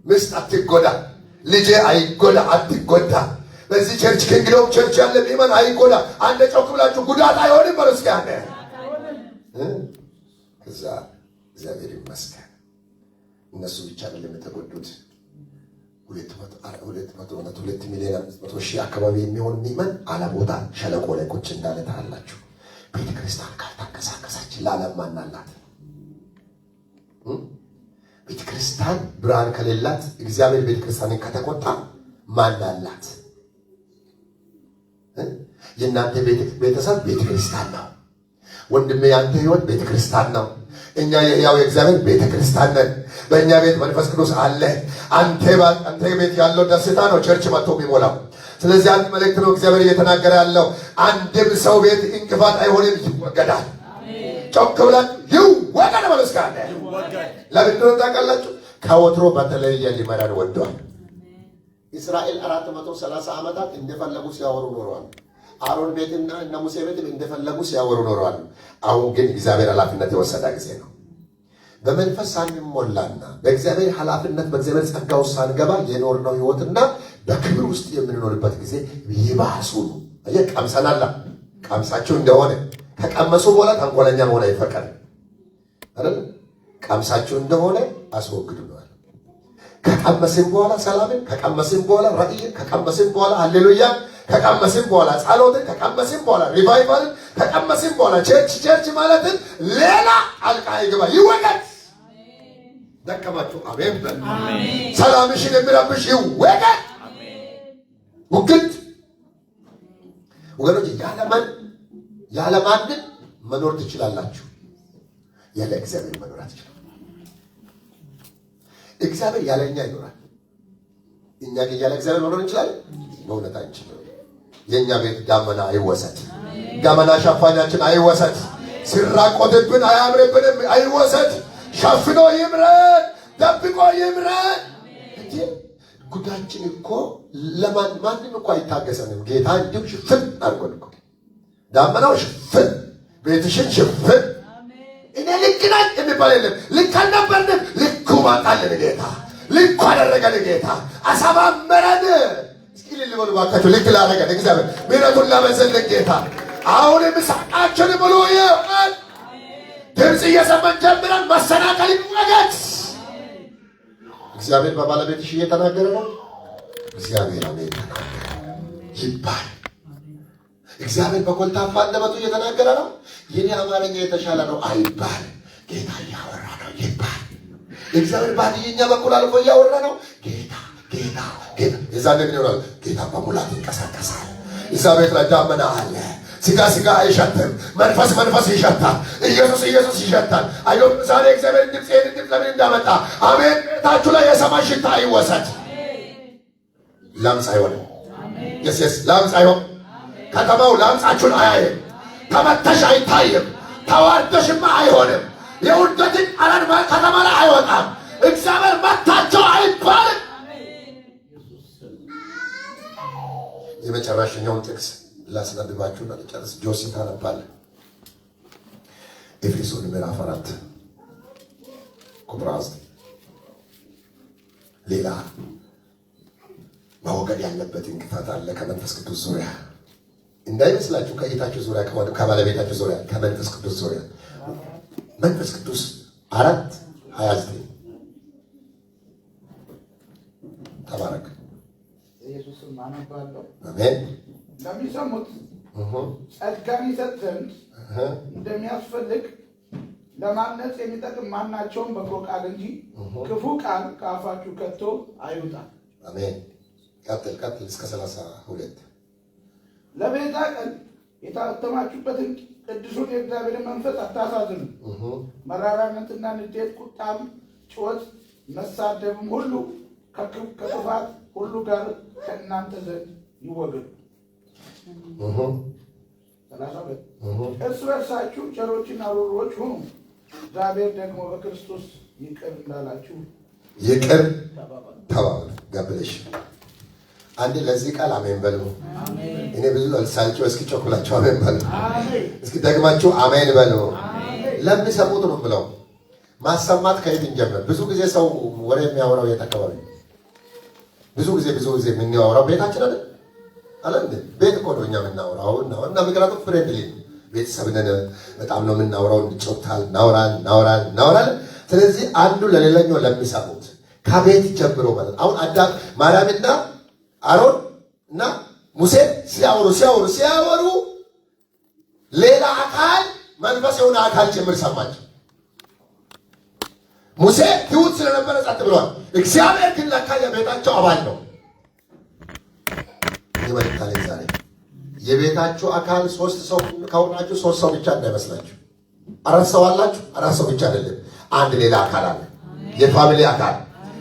ምስት አትጎዳ። ልጄ አይጎዳ፣ አትጎዳ። በዚህ ቸርች ኪንግዶም ቸርች ያለ ምእመን አይጎዳ። አንድ ጮክ ብላችሁ ጉዳት አይሆንም በሉ እስኪ አንዴ። ከዛ እግዚአብሔር ይመስገን እነሱ ብቻ አይደለም የተጎዱት። 2 ሚሊዮን 500 ሺህ አካባቢ የሚሆን ምእመን አለቦታ ሸለቆ ላይ ቁጭ እንዳለ ታያላችሁ። ቤተ ክርስቲያን ካልተንቀሳቀሰች ለዓለም ማን አላት? ቤተ ክርስቲያን ብርሃን ከሌላት፣ እግዚአብሔር ቤተ ክርስቲያንን ከተቆጣ ማን አላት? የእናንተ ቤተሰብ ቤተ ክርስቲያን ነው። ወንድሜ ያንተ ህይወት ቤተ ክርስቲያን ነው። እኛ የሕያው የእግዚአብሔር ቤተ ክርስቲያን ነን። በእኛ ቤት መንፈስ ቅዱስ አለ። አንተ ቤት ያለው ደስታ ነው ቸርች መጥቶ የሚሞላው። ስለዚህ አንድ መልእክት ነው እግዚአብሔር እየተናገረ ያለው። አንድም ሰው ቤት እንቅፋት አይሆንም፣ ይወገዳል። ጮክ ብለን ይወገድ በሉ እስኪ አንዴ። ለምንድን ነው ታውቃላችሁ? ከወትሮ በተለየ ሊመራን ወዷል። እስራኤል 430 ዓመታት እንደፈለጉ ሲያወሩ ኖረዋል። አሮን ቤትና እነ ሙሴ ቤትም እንደፈለጉ ሲያወሩ ኖረዋል። አሁን ግን እግዚአብሔር ኃላፊነት የወሰደ ጊዜ ነው። በመንፈስ ሳንሞላና በእግዚአብሔር ኃላፊነት በእግዚአብሔር ጸጋ ውስጥ ሳንገባ የኖርነው ህይወትና በክብር ውስጥ የምንኖርበት ጊዜ ይባሱ ነው። ቀምሰናል። ቀምሳችሁ እንደሆነ ከቀመሱ በኋላ ተንኮለኛ መሆን አይፈቀድም አይደል? ቀምሳችሁ እንደሆነ አስወግዱ ነው። ከቀመስን በኋላ ሰላምን፣ ከቀመስን በኋላ ራእይን፣ ከቀመስን በኋላ ሃሌሉያ፣ ከቀመስን በኋላ ጸሎትን፣ ከቀመስን በኋላ ሪቫይቫልን፣ ከቀመስን በኋላ ቸርች ማለትን ሌላ ጣልቃ ይገባ ይወገድ። ደከማችሁ አሜን በል። ሰላምሽን የሚረብሽ ይወገድ። ውግድ ወገኖች፣ ያለማንን መኖር ትችላላችሁ፣ ያለ እግዚአብሔር መኖር አትችሉም። እግዚአብሔር ያለኛ ይኖራል። እኛ ግን ያለ እግዚአብሔር መኖር እንችላለን? በእውነት አንችልም። የኛ ቤት ዳመና አይወሰድ። ዳመና ሸፋኛችን አይወሰድ። ሲራቆትብን አያምርብንም፣ አይወሰድ። ሸፍኖ ይምረን፣ ደብቆ ይምረን። እንጂ ጉዳችን እኮ ማንም እኮ አይታገሰንም። ጌታ እንዲሁ ሽፍን አድርጎን እኮ ዳመናው ሽፍን፣ ቤትሽን ሽፍን። እኔ ልክ ነኝ የሚባል የለም። ልክ አልነበርንም። ልኩ ማጣልን ጌታ፣ ልኩ አደረገን ጌታ፣ አሳማመረን። እስኪ ልልበሉ ባካችሁ፣ ልክ ላደረገን እግዚአብሔር ምሕረቱን ላበዘልን ጌታ አሁን ምሳቃችን ብሎ ይሆን ድምፅ እየሰማን ጀምረን መሰናከል ይወገድ። እግዚአብሔር በባለቤትሽ እየተናገረ ነው። እግዚአብሔር አሜን ተናገረ ይባል። እግዚአብሔር በኮልታፋ አንደበቱ እየተናገረ ነው። የኔ አማርኛ የተሻለ ነው አይባል። ጌታ እያወራ ነው ይባል። እግዚአብሔር በሀዲይኛ በኩል አልፎ እያወራ ነው። ጌታ ጌታ ጌታ። የዛኔ ምን ይሆናል? ጌታ በሙላት ይንቀሳቀሳል። እዛ ቤት ላይ ዳመና አለ። ስጋ አይሸትም፣ መንፈስ ይሸታል። ኢየሱስ ይሸታል። አይዶም ዛሬ እግዚአብሔር ድምፅ ይሄን ድምፅ ለምን እንዳመጣ አሜን። ቤታችሁ ላይ የሰማይ ሽታ አይወሰድ። ላምፅ አይሆንም። የስ ላምፅ አይሆንም። ከተማው ላምፃችሁን አያይም። ተመተሽ አይታይም። ተዋርደሽማ አይሆንም። የውርደትን አላን ከተማ ላይ አይወጣም። እግዚአብሔር መታቸው አይባልም። የመጨረሻውን ጥቅስ ላስነብባችሁና ልጨርስ። ጆሲ ታነባለህ። ኤፌሶን ምዕራፍ 4 ቁጥር 9 ሌላ ማወገድ ያለበት እንቅፋት አለ ከመንፈስ ቅዱስ ዙሪያ እንዳይመስላችሁ። ከጌታችሁ ዙሪያ ከባለቤታችሁ ዙሪያ ከመንፈስ ቅዱስ ዙሪያ መንፈስ ቅዱስ 4:29 ተባረክ። ኢየሱስም አነባለሁ። አሜን። ለሚሰሙት ጸጋን ይሰጥ ዘንድ እንደሚያስፈልግ ለማነጽ የሚጠቅም ማናቸውም በጎ ቃል እንጂ ክፉ ቃል ከአፋችሁ ከቶ አይውጣ። አሜን። ቀጥል እስከ 32 ለቤዛ ቀን የታተማችሁበትን ቅዱሱን የእግዚአብሔርን መንፈስ አታሳዝኑ። መራራነትና ንዴት፣ ቁጣም፣ ጩኸት፣ መሳደብም ሁሉ ከክፋት ሁሉ ጋር ከእናንተ ዘንድ ይወገዱ። 32 እርስ በርሳችሁ ቸሮችና ሩሮች ሁኑ፣ እግዚአብሔር ደግሞ በክርስቶስ ይቅር እንዳላችሁ ይቅር ተባባሉ። ገብለሽ አንዴ ለዚህ ቃል አሜን በሉ። እኔ ብዙ አልሳልቸው። እስኪ ጮኩላችሁ አሜን በሉ። እስኪ ደግማችሁ አሜን በሉ። ለሚሰሙት ነው ብለው ማሰማት ከየት እንጀምር? ብዙ ጊዜ ሰው ወሬ የሚያወራው የት አካባቢ? ብዙ ጊዜ የምናወራው ቤታችን አይደል? አለንደ ቤት እኮ ነው እኛ የምናወራው እና ምክንያቱም ፍሬንድሊ ቤተሰብ ነን። በጣም ነው የምናወራው፣ እንጮታል፣ እናወራለን። ስለዚህ አንዱ ለሌላኛው ለሚሰሙት ከቤት ጀምሮ ማለት አሁን አዳም ማርያምና አሮን እና ሙሴ ሲያወሩ ሌላ አካል መንፈስ የሆነ አካል ጭምር ሰማቸው። ሙሴ ትሁት ስለነበረ ጸጥ ብለዋል። እግዚአብሔር ግን ለካ የቤታቸው አባል ነው። ይመልካል። ዛሬ የቤታችሁ አካል 3 ሰው ከሆናችሁ 3 ሰው ብቻ እንዳይመስላችሁ። 4 ሰው አላችሁ። 4 ሰው ብቻ አይደለም፣ አንድ ሌላ አካል አለ። የፋሚሊ አካል።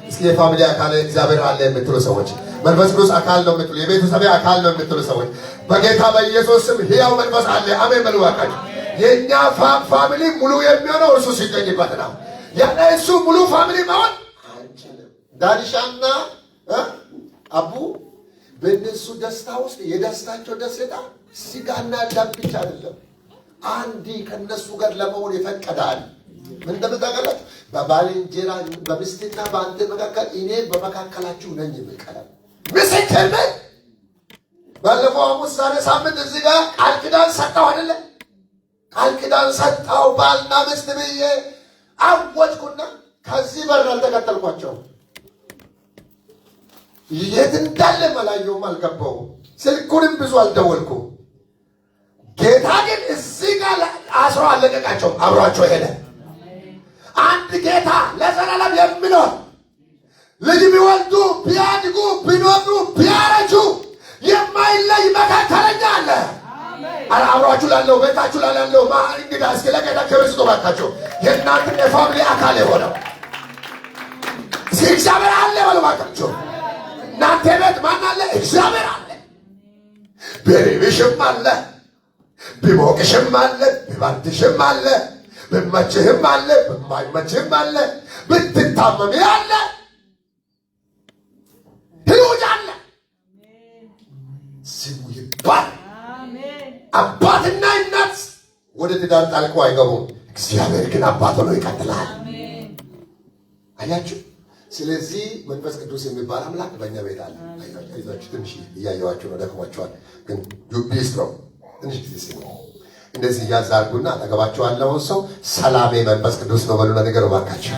እስኪ የፋሚሊ አካል እግዚአብሔር አለ የምትሉ ሰዎች፣ መንፈስ ቅዱስ አካል ነው የምትሉ፣ የቤተሰብ አካል ነው የምትሉ ሰዎች በጌታ በኢየሱስ ስም ሕያው መንፈስ አለ። አሜን በሉ እባካችሁ። የኛ ፋሚሊ ሙሉ የሚሆነው እርሱ ሲገኝበት ነው። ያለ እሱ ሙሉ ፋሚሊ መሆን አንችልም። ዳንሻና አቡ በእነሱ ደስታ ውስጥ የደስታቸው ደስታ ስጋና ደም ብቻ አይደለም። አንዲ ከነሱ ጋር ለመሆን ይፈቀዳል። ምን እንደምታውቃላችሁ? በባልንጀራ በሚስትና በአንተ መካከል እኔ በመካከላችሁ ነኝ የሚል ቃል ምስክር ነኝ። ባለፈው ሐሙስ ዛሬ ሳምንት እዚህ ጋር ቃል ኪዳን ሰጠው አይደለ? ቃል ኪዳን ሰጠው ባልና ሚስት ብዬ አወጅኩና ከዚህ በር አልተከተልኳቸውም። የት እንዳለ መላየውም አልገባውም። ስልኩንም ብዙ አልደወልኩም። ጌታ ግን እዚህ ጋር አስሮ አለቀቃቸው። አብሯቸው ሄደ። አንድ ጌታ ለዘላለም የሚኖር ልጅ ቢወልዱ ቢያድጉ ቢኖሩ ቢያረጁ የማይለይ መካከለኛ አለ። አብሯችሁ ላለው ቤታችሁ ላለው እንግዳ እስኪ ለጌታ ክብር ስጡ ባካችሁ። የእናንተ የፋሚሊ አካል የሆነው እስኪ እግዚአብሔር አለ በሉ ባካችሁ። እናንተ ቤት ማን አለ? እግዚአብሔር አለ። ቢሪብሽም አለ፣ ቢሞቅሽም አለ፣ ቢባርድሽም አለ፣ ቢመችህም አለ፣ ቢማይመችህም አለ፣ ብትታመሚ አለ፣ ህይወት አለ። ስሙ ይባል። አባትና እናት ወደ ትዳር ጣልቀው አይገቡም። እግዚአብሔር ግን አባት ሆኖ ይቀጥላል። አያችሁ? ስለዚህ መንፈስ ቅዱስ የሚባል አምላክ በእኛ ቤት አለ። አይዟችሁ፣ ትንሽ እያየዋችሁ ነው፣ ደክሟችኋል። ግን ዩቢስትሮ ትንሽ ጊዜ ሲሆን እንደዚህ እያዛርጉና አጠገባችሁ ያለውን ሰው ሰላሜ መንፈስ ቅዱስ ነው በሉና ነገር ባካችሁ።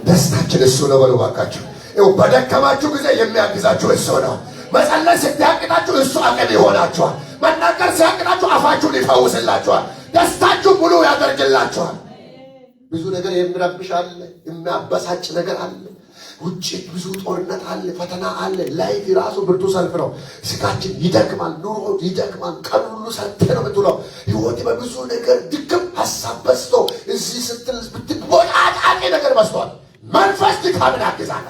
ደስታችን እሱ ነው በሉ ባካችሁ። ይኸው በደከማችሁ ጊዜ የሚያግዛችሁ እሱ ነው። መጸለይ ስትያቅታችሁ እሱ አቅም ይሆናችኋል። መናገር ሲያቅታችሁ አፋችሁን ይፈውስላችኋል። ደስታችሁ ሙሉ ያደርግላችኋል። ብዙ ነገር የሚረብሽ አለ፣ የሚያበሳጭ ነገር አለ። ውጭ ብዙ ጦርነት አለ፣ ፈተና አለ። ላይፍ ራሱ ብርቱ ሰልፍ ነው። ስጋችን ይደክማል፣ ኑሮ ይደክማል። ቀን ሁሉ ሰርተ ነው የምትውለው። ህይወት በብዙ ነገር ድክም፣ ሀሳብ በዝቶ እዚህ ስትል ብትቦጫጫቂ ነገር በዝቷል። መንፈስ ድካምን ያግዛል።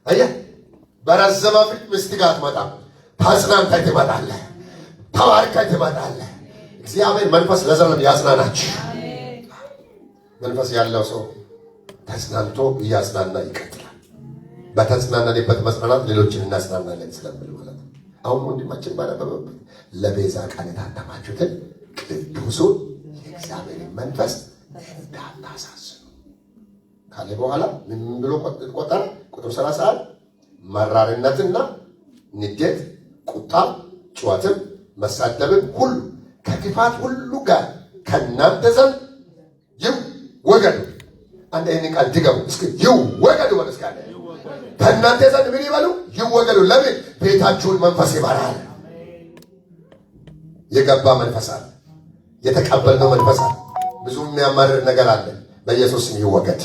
አየህ፣ በረዘመ ፊት ሚስት ጋር ትመጣም፣ ታጽናንተህ ትመጣለህ፣ ተባርከህ ትመጣለህ። እግዚአብሔር መንፈስ ለዘላለም ያጽናናችሁ። መንፈስ ያለው ሰው ተጽናንቶ እያጽናና ይቀጥላል። በተጽናናንበት መጽናናት ሌሎችን እናጽናናለን ስለምል ማለት ነው። አሁን ወንድማችን ባነበበበት ለቤዛ ቀን የታተማችሁትን ቅዱሱን የእግዚአብሔርን መንፈስ እንዳታሳዝኑ ካለ በኋላ ምን ብሎ ቆጠረ? ቁጥር 31 መራርነትና ንዴት፣ ቁጣ፣ ጩኸትም፣ መሳደብም ሁሉ ከክፋት ሁሉ ጋር ከእናንተ ዘንድ ይወገዱ። አንድ ይህንን ቃል ድገሙ እስኪ። ይወገዱ በሉ እስኪ። ከእናንተ ዘንድ ምን ይበሉ? ይወገዱ። ለምን? ቤታችሁን መንፈስ ይበራል። የገባ መንፈስ አለ፣ የተቀበልነው መንፈስ አለ። ብዙ የሚያማርር ነገር አለ። በኢየሱስ ስም ይወገድ።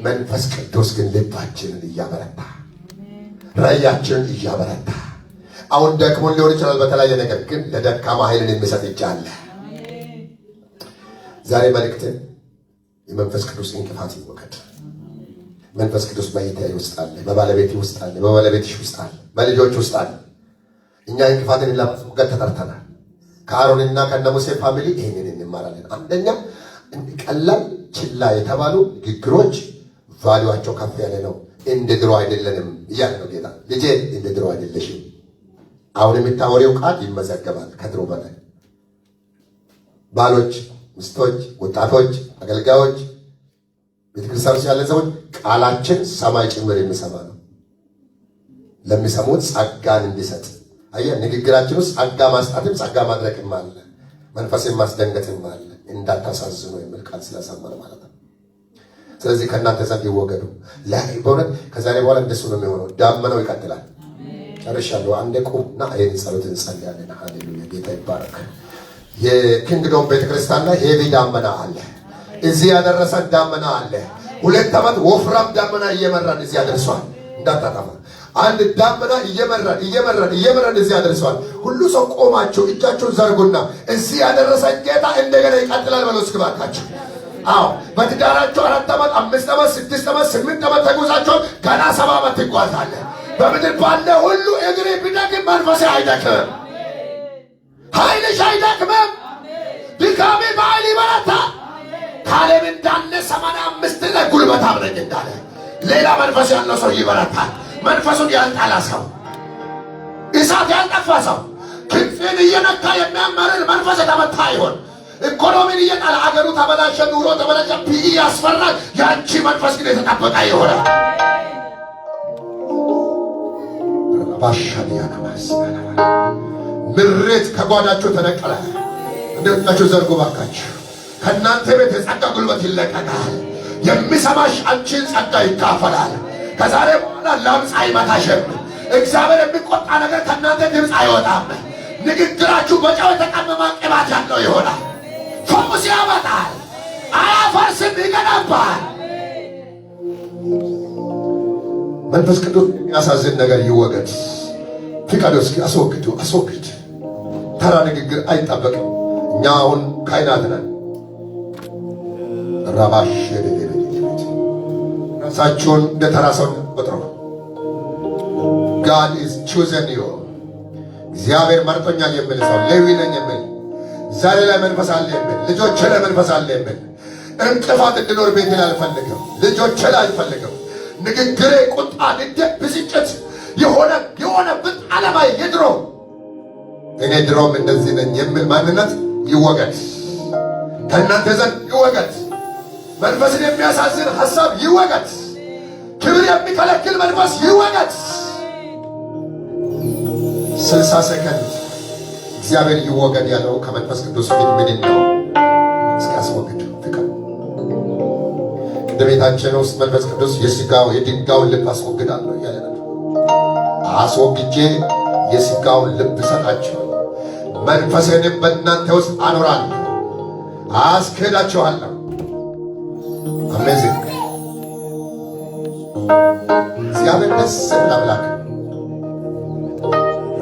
መንፈስ ቅዱስ ግን ልባችንን እያበረታ ራያችን እያበረታ አሁን ደክሞን ሊሆን ይችላል በተለያየ ነገር ግን ለደካማ ኃይልን የሚሰጥ እጅ አለ። ዛሬ መልእክት የመንፈስ ቅዱስ እንቅፋት ይወገድ። መንፈስ ቅዱስ በይታዬ ውስጥ አለ፣ በባለቤቴ ውስጥ አለ፣ በባለቤትሽ ውስጥ አለ፣ በልጆች ውስጥ አለ። እኛ እንቅፋትን ለማስወገድ ተጠርተናል። ከአሮንና ከነሙሴ ፋሚሊ ይሄንን እንማራለን። አንደኛ ቀላል ችላ የተባሉ ንግግሮች ቫልዩአቸው ከፍ ያለ ነው። እንደ ድሮ አይደለንም እያለ ነው ጌታ። ልጄ እንደ ድሮ አይደለሽም። አሁን የምታወሪው ቃል ይመዘገባል ከድሮ በላይ። ባሎች፣ ሚስቶች፣ ወጣቶች፣ አገልጋዮች፣ ቤተክርስቲያን ውስጥ ያለ ሰዎች ቃላችን ሰማይ ጭምር የሚሰማ ነው። ለሚሰሙት ጸጋን እንዲሰጥ አየህ። ንግግራችን ውስጥ ጸጋ ማስጣትም ጸጋ ማድረግም አለ፣ መንፈስን ማስደንገጥም አለ። እንዳታሳዝኑ የሚል ቃል ስለሰማን ማለት ነው። ስለዚህ ከእናንተ ዘንድ ይወገዱ። በእውነት ከዛሬ በኋላ እንደሱ ነው የሚሆነው። ዳመናው ይቀጥላል። ጨርሻለሁ። አንዴ ቁምና ይህን ጸሎት እንጸልያለን። ሃሌሉያ፣ ጌታ ይባረክ። የኪንግዶም ቤተክርስቲያን ላይ ሄቪ ዳመና አለ። እዚህ ያደረሰን ዳመና አለ። 2 ዓመት ወፍራም ዳመና እየመራን እዚህ ያደርሷል። እንዳታጠፋ አንድ ዳመና እየመራን እዚህ ያደርሷል። ሁሉ ሰው ቆማችሁ እጃችሁን ዘርጉና እዚህ ያደረሰን ጌታ እንደገና ይቀጥላል በለው እስኪ ባካችሁ። አዎ በትዳራችሁ 4 ዓመት 5 ዓመት 6 ዓመት 8 ዓመት ተጉዛችሁ ገና 7 ዓመት ትጓዛለህ። በምድር ባለ ሁሉ እግሬ ቢደክም መንፈሴ አይደክምም፣ ኃይልሽ አይደክምም፣ ድካሜ በኃይል ይበረታ። ካሌብ እንዳለ 85 ላይ ጉልበታም ነኝ እንዳለ ሌላ መንፈስ ያለው ሰው ይበረታል። መንፈሱን ያልጣላ ሰው፣ እሳት ያልጠፋ ሰው፣ ክንፍን እየነካ የሚያመርር መንፈስ የተመታ ይሆን። ኢኮኖሚን እየጣለ አገሩ ተበላሸ፣ ኑሮ ተበላሸ፣ ፒኢ ያስፈራል። ያንቺ መንፈስ ግን የተጠበቀ ይሆናል። ባሻዲያ ከማስ ምሬት ከጓዳችሁ ተነቀለ። እንደታችሁ ዘርጉ ባካችሁ። ከእናንተ ቤት የጸጋ ጉልበት ይለቀቃል። የሚሰማሽ አንቺን ጸጋ ይካፈላል። ከዛሬ በኋላ ላምፅ አይመታሽም። እግዚአብሔር የሚቆጣ ነገር ከእናንተ ድምፅ አይወጣም። ንግግራችሁ በጨው የተቀመመ ቅባት ያለው ይሆናል። ፈውስ ያመጣል፣ አያፈርስም፣ ይገነባል። መንፈስ ቅዱስ የሚያሳዝን ነገር ይወገድ። ፍቃዱ እስኪ አስወግድ። ተራ ንግግር አይጠበቅም። እኛ አሁን ካህናት ነን። ራባሽ ራሳችሁን እንደ ተራ ሰው ቆጥሩ። God is chosen you። እግዚአብሔር መርጦኛል የሚል ሰው ሌዊ ነኝ የሚል ዛሬ ላይ መንፈስ አለ የሚል ልጆቼ ላይ መንፈስ አለ የሚል እንቅፋት እንድኖር ቤት ላይ አልፈልግም፣ ልጆቼ ላይ አልፈልግም። ንግግሬ ቁጣ፣ ንዴት፣ ብስጭት የሆነብን ዓለማዊ የድሮ እኔ ድሮም እንደዚህ ነኝ የሚል ማንነት ይወገድ፣ ከእናንተ ዘንድ ይወገድ። መንፈስን የሚያሳዝን ሐሳብ ይወገድ። ክብር የሚከለክል መንፈስ ይወገድ። 60 ሰከንድ እግዚአብሔር ይወገድ ያለው ከመንፈስ ቅዱስ ፊት ምን ነው? እስኪያስወግድ ፍቅር ቤታችን ውስጥ መንፈስ ቅዱስ የድንጋዩን ልብ አስወግዳለሁ እያለ ነው። አስወግጄ የሥጋውን ልብ ሰጣችሁ፣ መንፈሴንም በእናንተ ውስጥ አኖራለሁ፣ አስክዳችኋለሁ። አሜዚንግ እግዚአብሔር ደስ የሚል አምላክ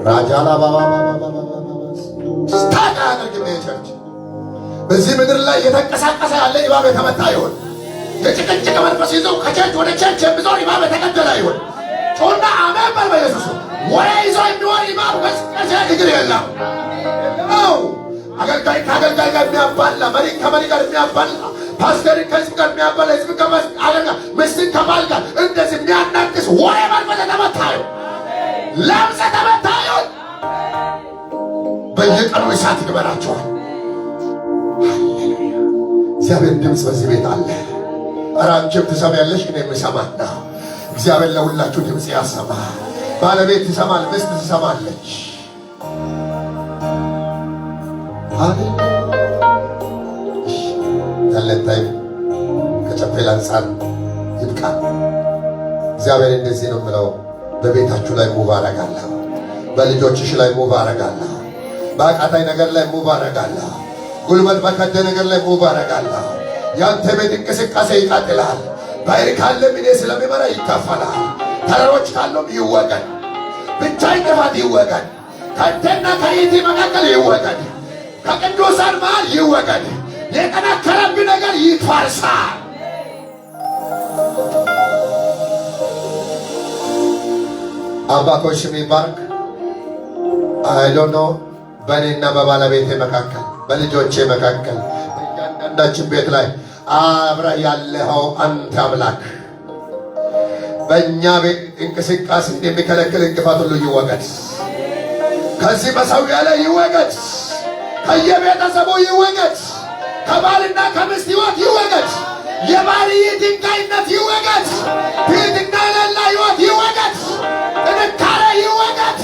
ራጃላ ባባ ስታቃ ያደርግም። ቸርች በዚህ ምድር ላይ የተንቀሳቀሰ ያለ እባብ የተመታ ይሆን። የጭቅጭቅ መንፈስ ይዘው ከቸርች ወደ ቸርች የሚዞር እባብ የተገደለ ይሆን። ጮና አሜን በል በኢየሱስ። ወሬ ይዞ የሚወር እባብ በስቀሴ እግር የለም ነው። አገልጋይ ከአገልጋይ ጋር የሚያባላ፣ መሪ ከመሪ ጋር የሚያባላ፣ ፓስተርን ከህዝብ ጋር የሚያባላ፣ ህዝብ ከአገልጋይ፣ ሚስትን ከባል ጋር እንደዚህ የሚያናቅስ ወሬ መንፈስ የተመታ ይሁን። ለምጽ የተመታ ይሁን። በየቀኑ እሳት ይግበራቸዋል። ሃሌሉያ! እግዚአብሔር ድምፅ በዚህ ቤት አለ። ኧረ አንቺም ትሰማያለሽ፣ እኔም እሰማለሁ። እግዚአብሔር ለሁላችሁ ድምፅ ያሰማ። ባለቤት ትሰማል፣ ሚስት ትሰማለች። ያለንታይ ከጨፌል አንጻር ይብቃል። እግዚአብሔር እንደዚህ ነው የምለው፣ በቤታችሁ ላይ ሙቭ አረጋለሁ፣ በልጆችሽ ላይ ሙቭ አረጋለሁ፣ በአቃታይ ነገር ላይ ሙቭ አረጋለሁ፣ ጉልበት በከደ ነገር ላይ ሙቭ አረጋለሁ። ያንተ ቤት እንቅስቃሴ ይቀጥላል። ባይር ካለም እኔ ስለሚመራ ይካፈላል። ተራሮች ካሉም ይወገድ። ብቻ እንቅፋት ይወገድ። ከአንተና ከኢቲ መካከል ይወገድ። ከቅዱሳን መሃል ይወገድ። የጠነከረብህ ነገር ይፈርሳል። አባቶች ስም ይባርክ። አይዶኖ በእኔና በባለቤቴ መካከል፣ በልጆቼ መካከል፣ በእያንዳንዳችን ቤት ላይ አብረህ ያለኸው አንተ አምላክ በእኛ ቤት እንቅስቃሴ የሚከለክል እንቅፋት ሁሉ ይወገድ። ከዚህ መሠዊያ ላይ ይወገድ። ከየቤተሰቡ ይወገድ። ከባልና ከሚስት ሕይወት ይወገድ። የባል ድንጋይነት ይወገድ። ትሕትና የሌለ ሕይወት ይወገድ። ጥንካሬ ይወገድ።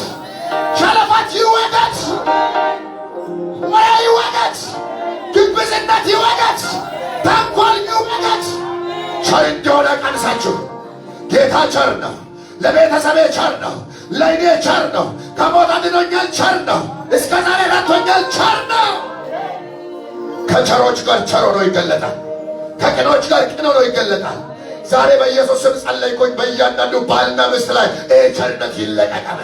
ሸለፈት ይወገድ። ወሬ ይወገድ። ግብዝነት ይወገድ። ተንኰል ይወገድ። ቸር እንደሆነ ቀምሳችሁ ጌታ ቸር ነው። ለቤተሰቤ ቸር ነው። ለእኔ ቸር ነው። ከሞት አድኖኛል። ቸር ነው። እስከ ዛሬ ረድቶኛል። ቸር ነው። ከቸሮች ጋር ቸር ሆኖ ይገለጣል። ከቅኖች ጋር ቅን ሆኖ ይገለጣል። ዛሬ በኢየሱስ ስም ጸለይኩኝ። በእያንዳንዱ ባልና ሚስት ላይ ቸርነት ይለቀቀም።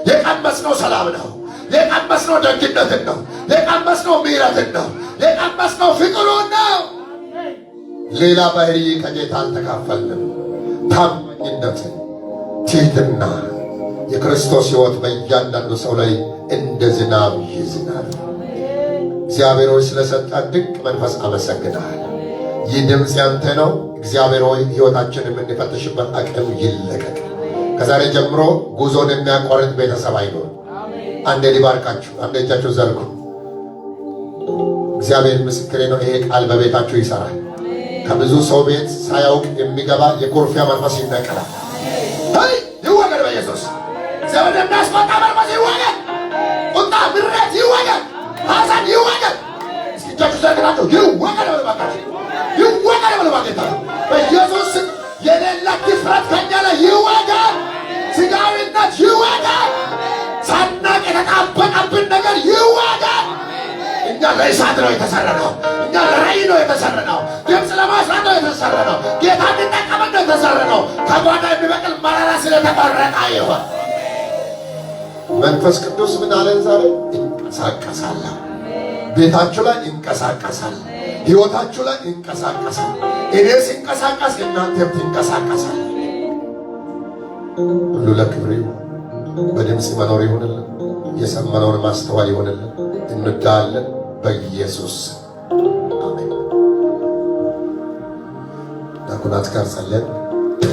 የቀመስነው ሰላም ነው። የቀመስነው ደግነትን ነው። የቀመስነው ምሕረትን ነው። የቀመስነው ፍቅሩን ነው። ሌላ ባህሪ ከጌታ አልተካፈልንም። ታማኝነትን፣ ትሕትና፣ የክርስቶስ ሕይወት በእያንዳንዱ ሰው ላይ እንደ ዝናብ ይዝናል። እግዚአብሔር ሆይ ስለሰጠን ድንቅ መንፈስ አመሰግናል። ይህ ድምፅ ያንተ ነው። እግዚአብሔር ሆይ ሕይወታችን የምንፈትሽበት አቅም ይለቀቅ። ከዛሬ ጀምሮ ጉዞን የሚያቋርጥ ቤተሰብ አይኖር። አንዴ ሊባርካችሁ፣ አንዴ እጃችሁ ዘርጉ። እግዚአብሔር ምስክሬ ነው። ይሄ ቃል በቤታችሁ ይሰራል። ከብዙ ሰው ቤት ሳያውቅ የሚገባ የኩርፊያ መንፈስ ይነቀላል። ሄይ ይወገድ በኢየሱስ። እግዚአብሔር የሚያስቆጣ መንፈስ ይወገድ። ቁጣ፣ ምሬት ይወገድ። ሐዘን ይወገድ። እጃችሁ ዘርግታችሁ ይወገድ በልባካችሁ፣ ይወገድ በልባካችሁ በኢየሱስ የሌላ ድፍረት ከኛ ላይ ይወገድ። ሥጋዊነት ይወገድ። ሳናቅ የተጣበቀብን ነገር ይወገድ። እኛ ለእሳት ነው የተሰረነው። እኛ ለራእይ ነው የተሰረነው። ድምፅ ለማስራት ነው የተሰረነው። ጌታ እንዲጠቀመን ነው የተሰረነው። ከጓዳ የሚበቅል መራራ ስለተቆረጠ ይሆን። መንፈስ ቅዱስ ምን አለን ዛሬ? እንቀሳቀሳለሁ። ቤታችሁ ላይ ይንቀሳቀሳል። ሕይወታችሁ ላይ ይንቀሳቀሳል። እኔ ሲንቀሳቀስ እናንተም ትንቀሳቀሳል። ሁሉ ለክብር ይሁን። በድምፅ መኖር ይሁንልን። የሰማነውን ማስተዋል ይሁንልን። እንዳለን በኢየሱስ አሜን። ዲያቆናት ጋር ጸልየን